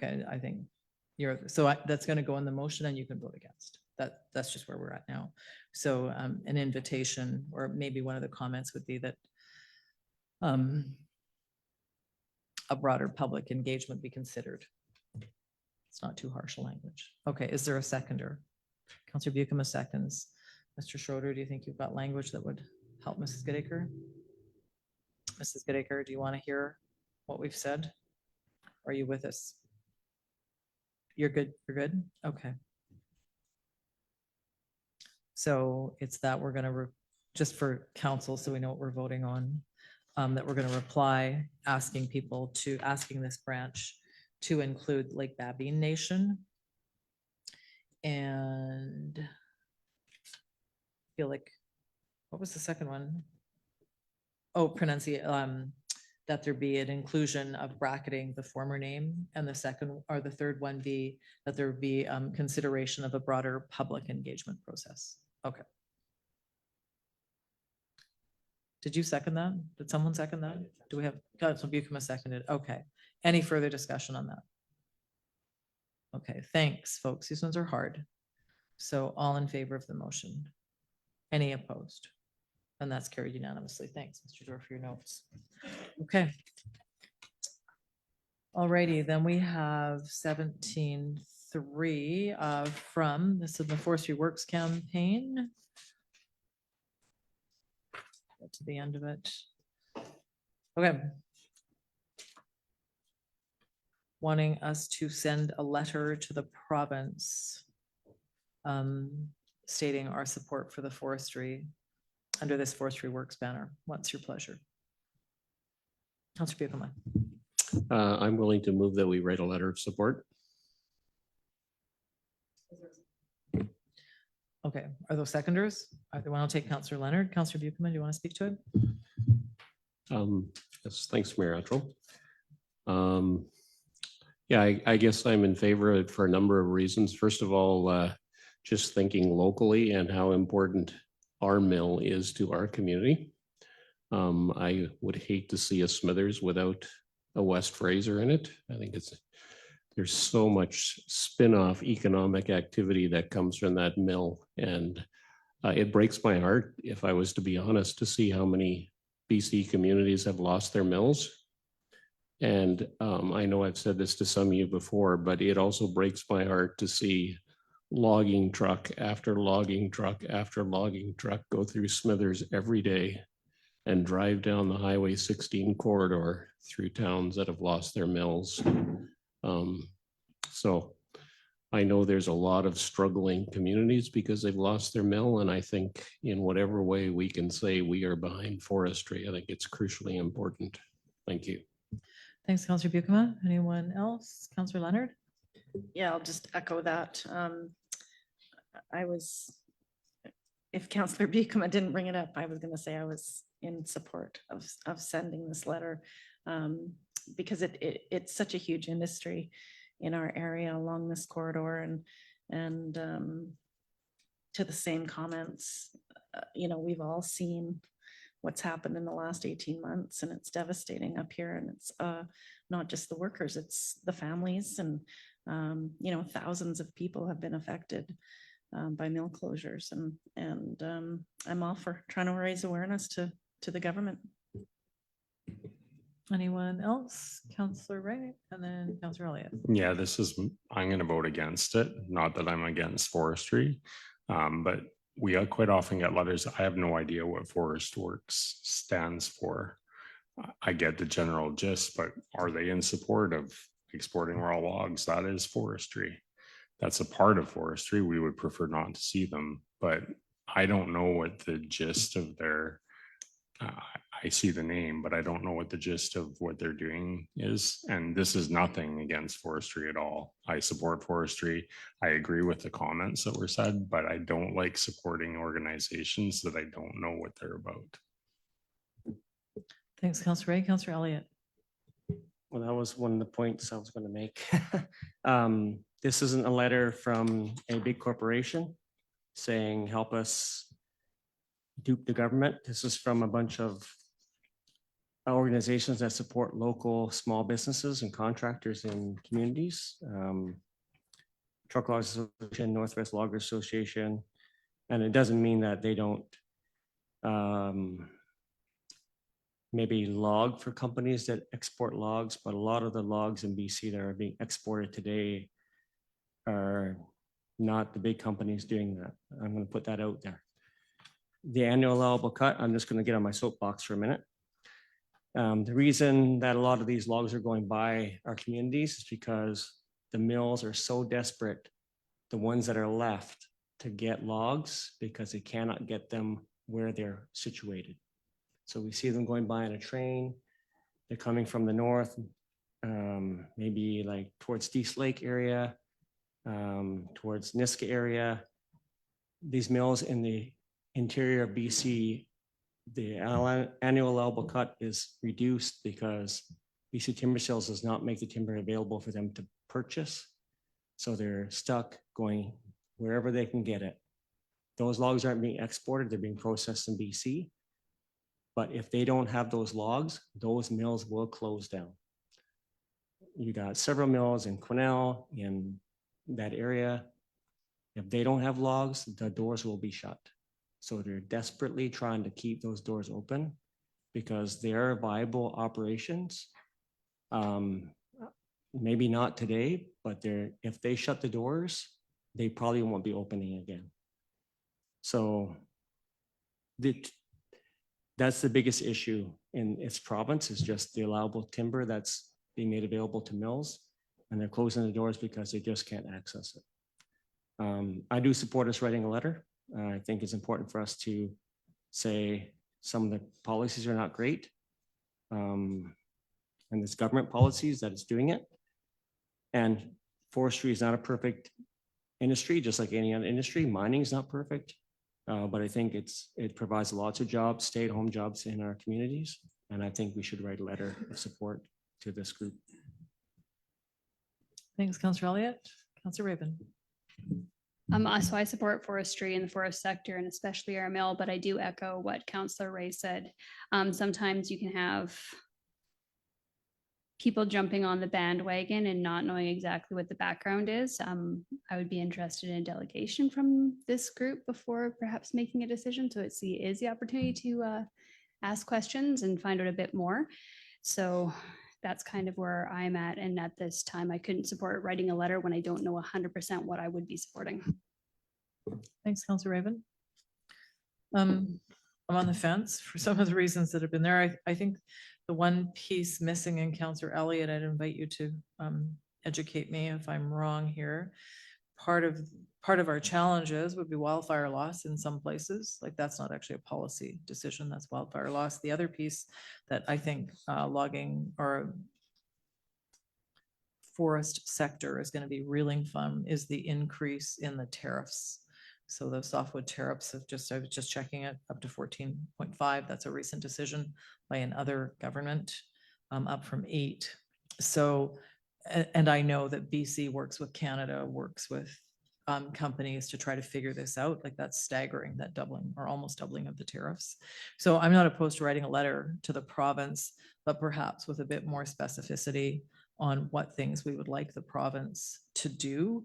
Okay, I think you're, so that's going to go in the motion and you can vote against. That's just where we're at now. So an invitation, or maybe one of the comments would be that a broader public engagement be considered. It's not too harsh a language. Okay, is there a seconder? Councillor Buckham seconds. Mr. Schroeder, do you think you've got language that would help Mrs. Goodacre? Mrs. Goodacre, do you want to hear what we've said? Are you with us? You're good, you're good? Okay. So it's that we're gonna, just for council, so we know what we're voting on, that we're gonna reply, asking this branch to include Lake Babine Nation. And feel like, what was the second one? Oh, that there be an inclusion of bracketing the former name, and the second or the third one be that there be consideration of a broader public engagement process. Okay. Did you second that? Did someone second that? Do we have, Councilor Buckham seconded? Okay. Any further discussion on that? Okay, thanks, folks. These ones are hard. So all in favor of the motion? Any opposed? And that's carried unanimously. Thanks, Mr. Dorr, for your notes. Okay. Alrighty, then we have 17.3 from, this is the Forestry Works campaign. Get to the end of it. Okay. Wanting us to send a letter to the province stating our support for the forestry under this Forestry Works banner. What's your pleasure? Councillor Buckham. I'm willing to move that we write a letter of support. Okay, are those seconders? Either one will take Councillor Leonard. Councillor Buckham, do you want to speak to it? Yes, thanks, Mayor Attrell. Yeah, I guess I'm in favor of it for a number of reasons. First of all, just thinking locally and how important our mill is to our community. I would hate to see a Smithers without a West Fraser in it. I think there's so much spin-off economic activity that comes from that mill. And it breaks my heart, if I was to be honest, to see how many BC communities have lost their mills. And I know I've said this to some of you before, but it also breaks my heart to see logging truck after logging truck after logging truck go through Smithers every day and drive down the Highway 16 corridor through towns that have lost their mills. So I know there's a lot of struggling communities because they've lost their mill. And I think in whatever way we can say we are behind forestry, I think it's crucially important. Thank you. Thanks, Councillor Buckham. Anyone else? Councillor Leonard? Yeah, I'll just echo that. I was if Counselor Buckham didn't bring it up, I was gonna say I was in support of sending this letter. Because it's such a huge industry in our area along this corridor and to the same comments, we've all seen what's happened in the last 18 months and it's devastating up here. And it's not just the workers, it's the families and, thousands of people have been affected by mill closures and I'm all for trying to raise awareness to the government. Anyone else? Counselor Ray and then Counselor Elliott. Yeah, I'm going to vote against it. Not that I'm against forestry, but we quite often get letters. I have no idea what Forest Works stands for. I get the general gist, but are they in support of exporting raw logs? That is forestry. That's a part of forestry. We would prefer not to see them, but I don't know what the gist of their I see the name, but I don't know what the gist of what they're doing is. And this is nothing against forestry at all. I support forestry. I agree with the comments that were said, but I don't like supporting organizations that I don't know what they're about. Thanks, Counselor Ray. Counselor Elliott. Well, that was one of the points I was going to make. This isn't a letter from a big corporation saying, help us dupe the government. This is from a bunch of organizations that support local small businesses and contractors in communities. Truck Loggers Association, Northwest Loggers Association. And it doesn't mean that they don't maybe log for companies that export logs, but a lot of the logs in BC that are being exported today are not the big companies doing that. I'm going to put that out there. The annual allowable cut, I'm just going to get on my soapbox for a minute. The reason that a lot of these logs are going by our communities is because the mills are so desperate, the ones that are left, to get logs because they cannot get them where they're situated. So we see them going by on a train. They're coming from the north, maybe like towards East Lake area, towards Niska area. These mills in the interior of BC, the annual allowable cut is reduced because BC Timber Sales does not make the timber available for them to purchase. So they're stuck going wherever they can get it. Those logs aren't being exported, they're being processed in BC. But if they don't have those logs, those mills will close down. You got several mills in Quesnel, in that area. If they don't have logs, the doors will be shut. So they're desperately trying to keep those doors open because they are viable operations. Maybe not today, but if they shut the doors, they probably won't be opening again. So that's the biggest issue in its province, is just the allowable timber that's being made available to mills, and they're closing the doors because they just can't access it. I do support us writing a letter. I think it's important for us to say some of the policies are not great. And it's government policies that is doing it. And forestry is not a perfect industry, just like any other industry. Mining is not perfect. But I think it provides lots of jobs, stay-at-home jobs in our communities. And I think we should write a letter of support to this group. Thanks, Counselor Elliott. Counselor Raven. So I support forestry in the forest sector and especially our mill, but I do echo what Counselor Ray said. Sometimes you can have people jumping on the bandwagon and not knowing exactly what the background is. I would be interested in a delegation from this group before perhaps making a decision. So it is the opportunity to ask questions and find out a bit more. So that's kind of where I'm at. And at this time, I couldn't support writing a letter when I don't know 100% what I would be supporting. Thanks, Counselor Raven. I'm on the fence for some of the reasons that have been there. I think the one piece missing in Counselor Elliott, I'd invite you to educate me if I'm wrong here. Part of our challenges would be wildfire loss in some places. Like that's not actually a policy decision, that's wildfire loss. The other piece that I think logging or forest sector is going to be reeling from is the increase in the tariffs. So those softwood tariffs have just, I was just checking it, up to 14.5. That's a recent decision by another government, up from 8. So, and I know that BC works with Canada, works with companies to try to figure this out. Like, that's staggering, that doubling or almost doubling of the tariffs. So I'm not opposed to writing a letter to the province, but perhaps with a bit more specificity on what things we would like the province to do.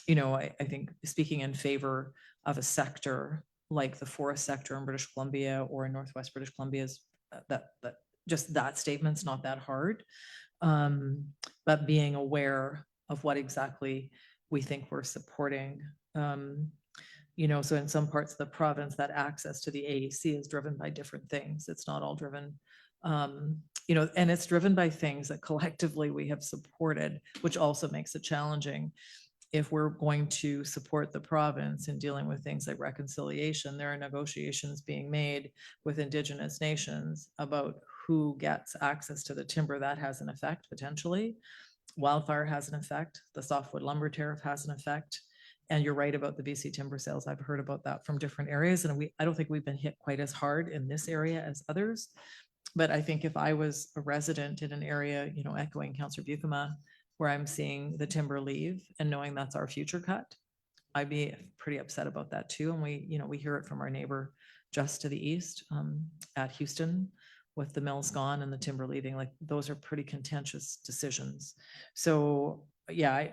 You know, I think speaking in favor of a sector like the forest sector in British Columbia or in Northwest British Columbia is that just that statement's not that hard. But being aware of what exactly we think we're supporting. You know, so in some parts of the province, that access to the AEC is driven by different things. It's not all driven, you know, and it's driven by things that collectively we have supported, which also makes it challenging. If we're going to support the province in dealing with things like reconciliation, there are negotiations being made with Indigenous nations about who gets access to the timber. That has an effect potentially. Wildfire has an effect. The softwood lumber tariff has an effect. And you're right about the BC timber sales. I've heard about that from different areas. And I don't think we've been hit quite as hard in this area as others. But I think if I was a resident in an area, you know, echoing Councillor Buikema, where I'm seeing the timber leave and knowing that's our future cut, I'd be pretty upset about that too. And we, you know, we hear it from our neighbor just to the east, at Houston, with the mills gone and the timber leaving. Like, those are pretty contentious decisions. So yeah,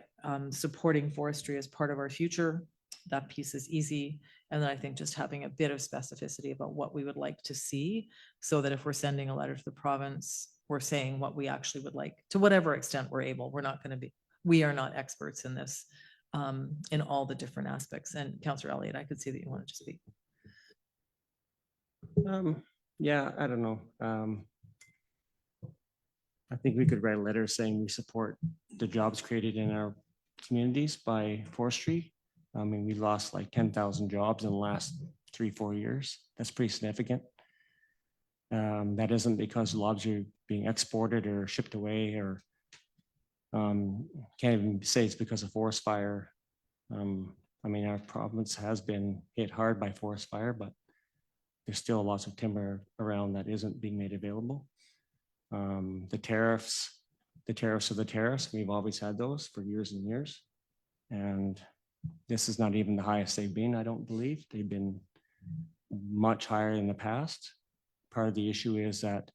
supporting forestry as part of our future, that piece is easy. And then I think just having a bit of specificity about what we would like to see, so that if we're sending a letter to the province, we're saying what we actually would like, to whatever extent we're able. We're not going to be, we are not experts in this, in all the different aspects. And Councillor Elliott, I could see that you wanted to speak. Yeah, I don't know. I think we could write a letter saying we support the jobs created in our communities by forestry. I mean, we lost like 10,000 jobs in the last 3-4 years. That's pretty significant. That isn't because logs are being exported or shipped away, or can't even say it's because of forest fire. I mean, our province has been hit hard by forest fire, but there's still lots of timber around that isn't being made available. The tariffs are the tariffs. We've always had those for years and years. And this is not even the highest they've been, I don't believe. They've been much higher in the past. Part of the issue is that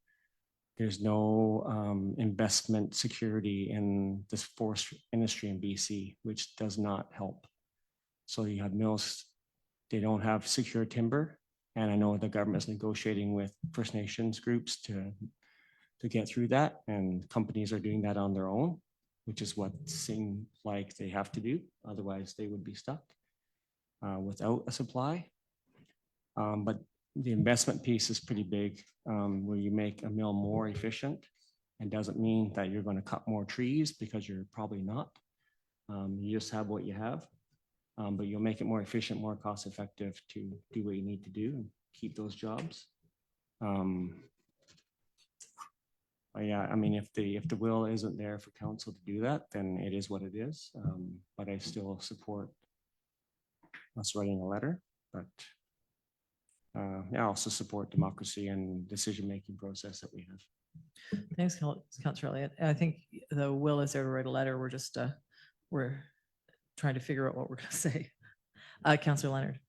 there's no investment security in this forest industry in BC, which does not help. So you have mills, they don't have secure timber. And I know the government is negotiating with First Nations groups to get through that. And companies are doing that on their own, which is what seems like they have to do. Otherwise, they would be stuck without a supply. But the investment piece is pretty big, where you make a mill more efficient, and doesn't mean that you're going to cut more trees, because you're probably not. You just have what you have, but you'll make it more efficient, more cost effective to do what you need to do and keep those jobs. Yeah, I mean, if the will isn't there for council to do that, then it is what it is. But I still support us writing a letter, but I also support democracy and decision-making process that we have. Thanks, Councillor Elliott. I think the will is there to write a letter. We're just, we're trying to figure out what we're going to say. Councillor Leonard.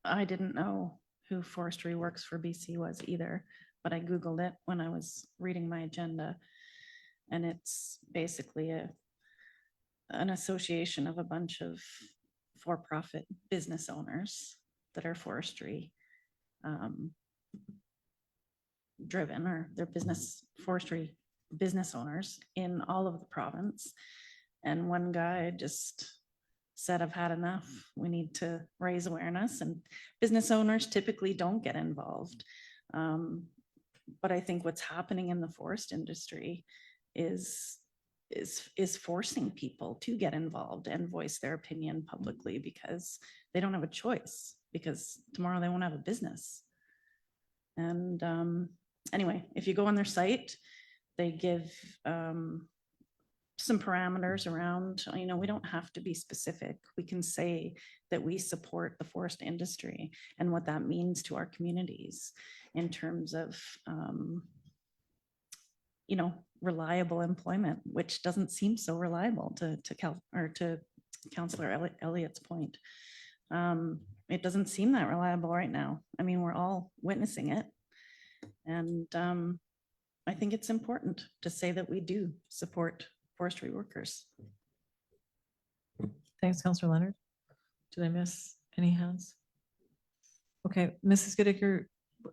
I didn't know who Forestry Works for BC was either, but I Googled it when I was reading my agenda. And it's basically an association of a bunch of for-profit business owners that are forestry driven, or they're forestry business owners in all of the province. And one guy just said, I've had enough. We need to raise awareness, and business owners typically don't get involved. But I think what's happening in the forest industry is forcing people to get involved and voice their opinion publicly, because they don't have a choice, because tomorrow they won't have a business. And anyway, if you go on their site, they give some parameters around, you know, we don't have to be specific. We can say that we support the forest industry and what that means to our communities in terms of, you know, reliable employment, which doesn't seem so reliable to Councillor Elliott's point. It doesn't seem that reliable right now. I mean, we're all witnessing it. And I think it's important to say that we do support forestry workers. Thanks, Councillor Leonard. Did I miss any hands? Okay, Mrs. Goodacre,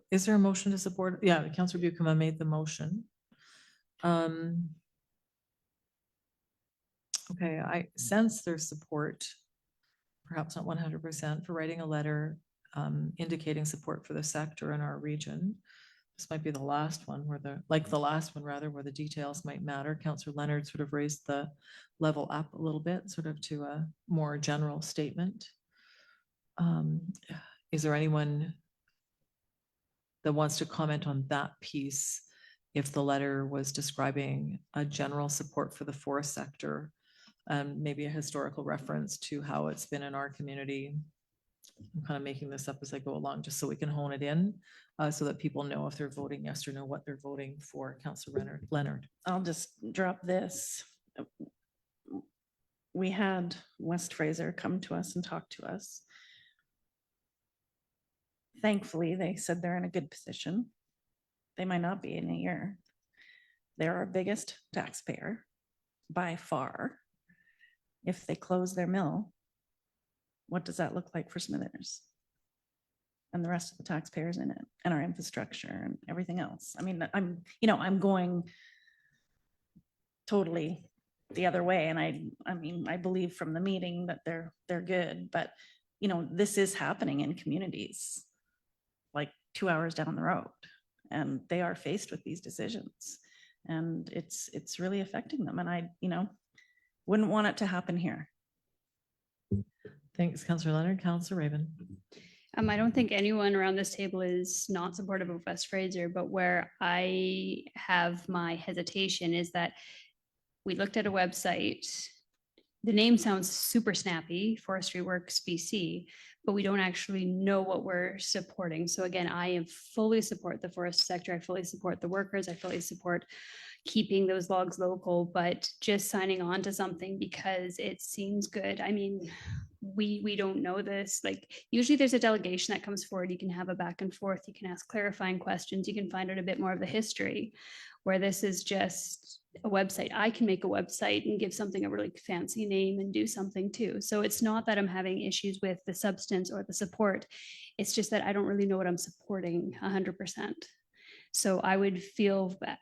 is there a motion to support? Yeah, Councillor Buckham made the motion. Okay, I sense there's support, perhaps not 100%, for writing a letter indicating support for the sector in our region. This might be the last one where the last one rather, where the details might matter. Councillor Leonard sort of raised the level up a little bit, sort of to a more general statement. Is there anyone that wants to comment on that piece? If the letter was describing a general support for the forest sector, maybe a historical reference to how it's been in our community. I'm kind of making this up as I go along, just so we can hone it in, so that people know if they're voting yes or no, what they're voting for. Councillor Leonard. I'll just drop this. We had West Fraser come to us and talk to us. Thankfully, they said they're in a good position. They might not be in a year. They're our biggest taxpayer by far. If they close their mill, what does that look like for Smithers? And the rest of the taxpayers in it, and our infrastructure and everything else. I mean, I'm going totally the other way. And I mean, I believe from the meeting that they're good, but you know, this is happening in communities like 2 hours down the road, and they are faced with these decisions, and it's really affecting them. And I, you know, wouldn't want it to happen here. Thanks, Councillor Leonard. Councillor Raven. I don't think anyone around this table is not supportive of West Fraser, but where I have my hesitation is that we looked at a website. The name sounds super snappy, Forestry Works BC, but we don't actually know what we're supporting. So again, I fully support the forest sector. I fully support the workers. I fully support keeping those logs local, but just signing on to something because it seems good. I mean, we don't know this. Like usually there's a delegation that comes forward. You can have a back and forth. You can ask clarifying questions. You can find out a bit more of the history, where this is just a website. I can make a website and give something a really fancy name and do something too. So it's not that I'm having issues with the substance or the support. It's just that I don't really know what I'm supporting 100%. So I would feel that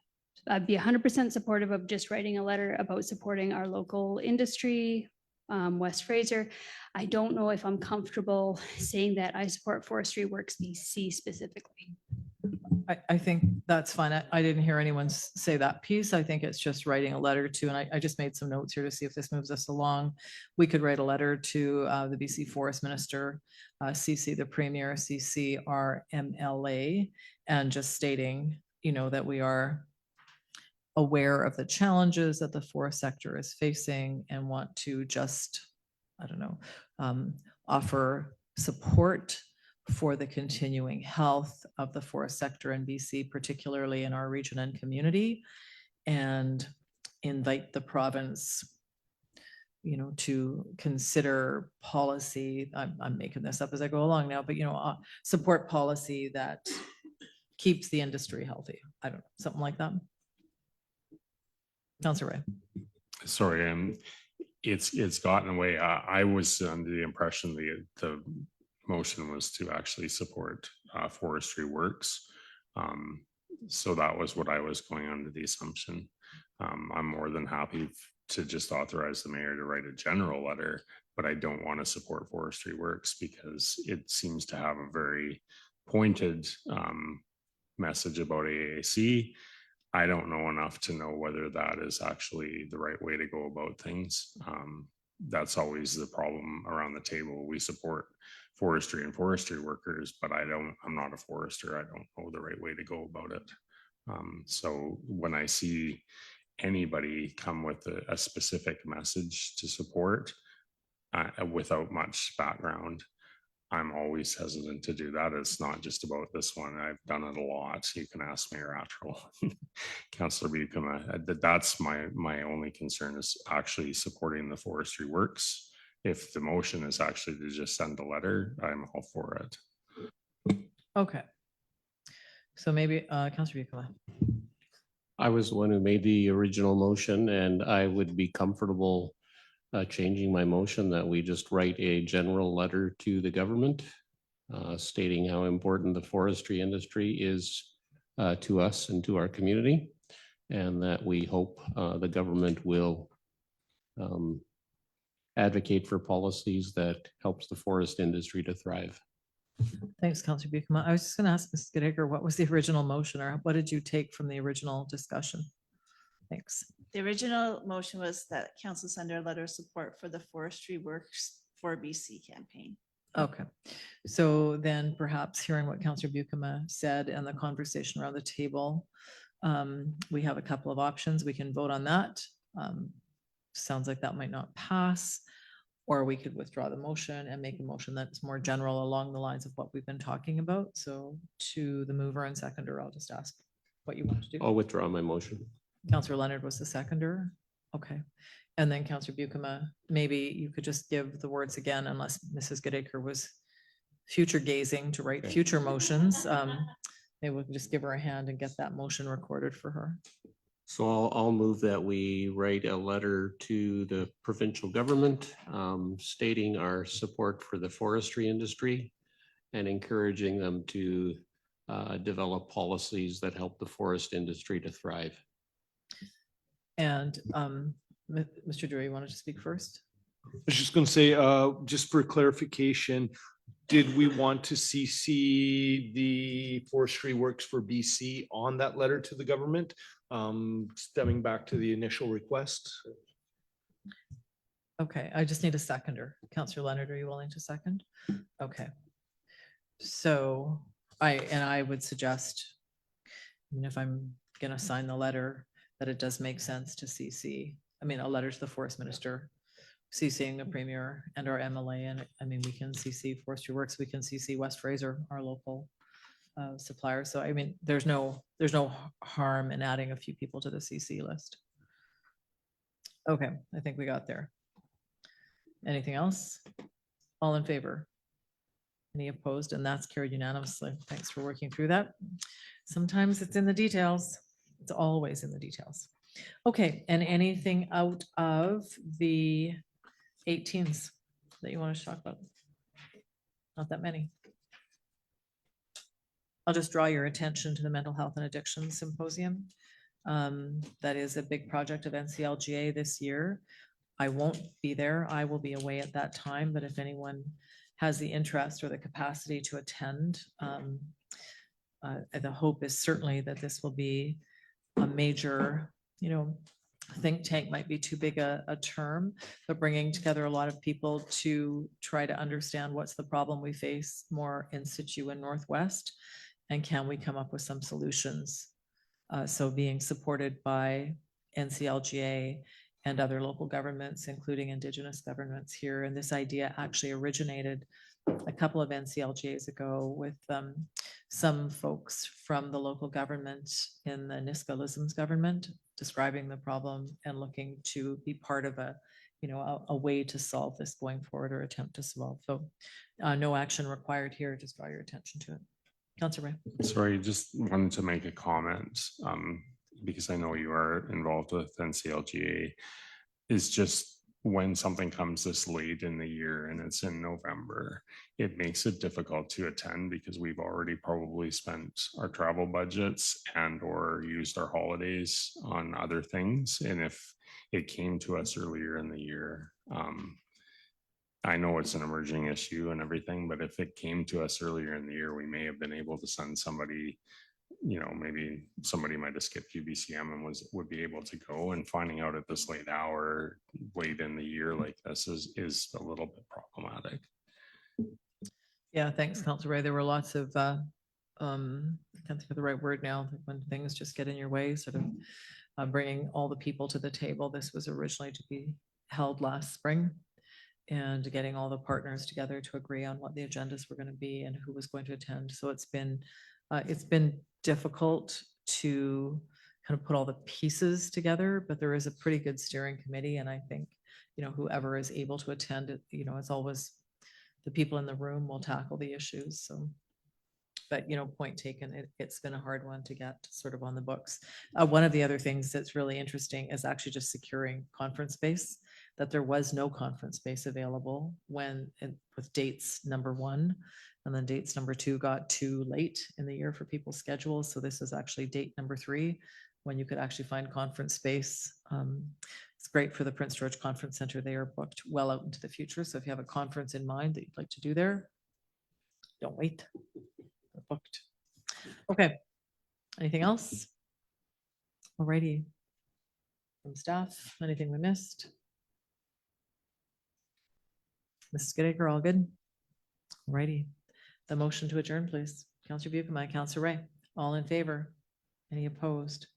I'd be 100% supportive of just writing a letter about supporting our local industry, West Fraser. I don't know if I'm comfortable saying that I support Forestry Works BC specifically. I think that's fine. I didn't hear anyone say that piece. I think it's just writing a letter to, and I just made some notes here to see if this moves us along. We could write a letter to the BC Forest Minister, CC the Premier, CC our MLA, and just stating, you know, that we are aware of the challenges that the forest sector is facing and want to just, I don't know, offer support for the continuing health of the forest sector in BC, particularly in our region and community, and invite the province, you know, to consider policy. I'm making this up as I go along now, but, you know, support policy that keeps the industry healthy. I don't know, something like that. Councillor Ray. Sorry, it's gotten away. I was under the impression the motion was to actually support Forestry Works. So that was what I was going under the assumption. I'm more than happy to just authorize the mayor to write a general letter, but I don't want to support Forestry Works because it seems to have a very pointed message about AAC. I don't know enough to know whether that is actually the right way to go about things. That's always the problem around the table. We support forestry and forestry workers, but I'm not a forester. I don't know the right way to go about it. So when I see anybody come with a specific message to support without much background. I'm always hesitant to do that. It's not just about this one. I've done it a lot. You can ask Mayor Attrell, Councillor Buckham. That's my only concern is actually supporting the forestry works. If the motion is actually to just send a letter, I'm all for it. Okay. So maybe Councillor Buckham. I was the one who made the original motion, and I would be comfortable changing my motion that we just write a general letter to the government stating how important the forestry industry is to us and to our community, and that we hope the government will advocate for policies that helps the forest industry to thrive. Thanks, Councillor Buckham. I was just going to ask Mrs. Goodacre, what was the original motion, or what did you take from the original discussion? Thanks. The original motion was that council send a letter of support for the Forestry Works for BC campaign. Okay, so then perhaps hearing what Councillor Buckham said and the conversation around the table, we have a couple of options. We can vote on that. Sounds like that might not pass. Or we could withdraw the motion and make a motion that's more general along the lines of what we've been talking about. So to the mover and seconder, I'll just ask what you want to do. I'll withdraw my motion. Councillor Leonard was the seconder. Okay. And then Councillor Buckham, maybe you could just give the words again, unless Mrs. Goodacre was future gazing to write future motions. Maybe we can just give her a hand and get that motion recorded for her. So I'll move that we write a letter to the provincial government stating our support for the forestry industry and encouraging them to develop policies that help the forest industry to thrive. And Mr. Drury, you wanted to speak first? I was just going to say, just for clarification, did we want to CC the Forestry Works for BC on that letter to the government? Stemming back to the initial request. Okay, I just need a seconder. Councillor Leonard, are you willing to second? Okay. So I would suggest, even if I'm going to sign the letter, that it does make sense to CC, I mean, a letter to the forest minister, CCing the premier and our MLA. And I mean, we can CC Forestry Works, we can CC West Fraser, our local supplier. So I mean, there's no harm in adding a few people to the CC list. Okay, I think we got there. Anything else? All in favor? Any opposed? And that's carried unanimously. Thanks for working through that. Sometimes it's in the details. It's always in the details. Okay, and anything out of the 18s that you want to talk about? Not that many. I'll just draw your attention to the Mental Health and Addiction Symposium. That is a big project of NCLGA this year. I won't be there. I will be away at that time, but if anyone has the interest or the capacity to attend, the hope is certainly that this will be a major, think tank might be too big a term, but bringing together a lot of people to try to understand what's the problem we face more in situ in Northwest, and can we come up with some solutions? So being supported by NCLGA and other local governments, including Indigenous governments here. And this idea actually originated a couple of NCLGAs ago with some folks from the local government in the Nisga'a government describing the problem and looking to be part of a way to solve this going forward or attempt to solve. So no action required here, just draw your attention to it. Councillor Ray. Sorry, just wanted to make a comment because I know you are involved with NCLGA. Is just when something comes this late in the year and it's in November, it makes it difficult to attend because we've already probably spent our travel budgets and or used our holidays on other things. And if it came to us earlier in the year, I know it's an emerging issue and everything, but if it came to us earlier in the year, we may have been able to send somebody, maybe somebody might have skipped UBCM and would be able to go, and finding out at this late hour, late in the year like this is a little bit problematic. Yeah, thanks, Councillor Ray. There were lots of, I can't think of the right word now, when things just get in your way, sort of bringing all the people to the table. This was originally to be held last spring, and getting all the partners together to agree on what the agendas were going to be and who was going to attend. So it's been difficult to kind of put all the pieces together, but there is a pretty good steering committee. And I think, whoever is able to attend it, it's always the people in the room will tackle the issues. So, but, point taken, it's been a hard one to get sort of on the books. One of the other things that's really interesting is actually just securing conference space, that there was no conference space available with dates number 1, and then dates number 2 got too late in the year for people's schedules. So this is actually date number 3, when you could actually find conference space. It's great for the Prince George Conference Center. They are booked well out into the future. So if you have a conference in mind that you'd like to do there, don't wait. They're booked. Okay. Anything else? Alrighty. From staff, anything we missed? Mrs. Goodacre, all good? Alrighty. The motion to adjourn, please. Counselor Buchan, Counselor Ray, all in favor? Any opposed?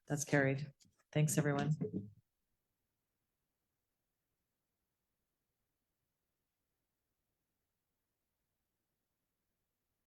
That's carried. Thanks, everyone.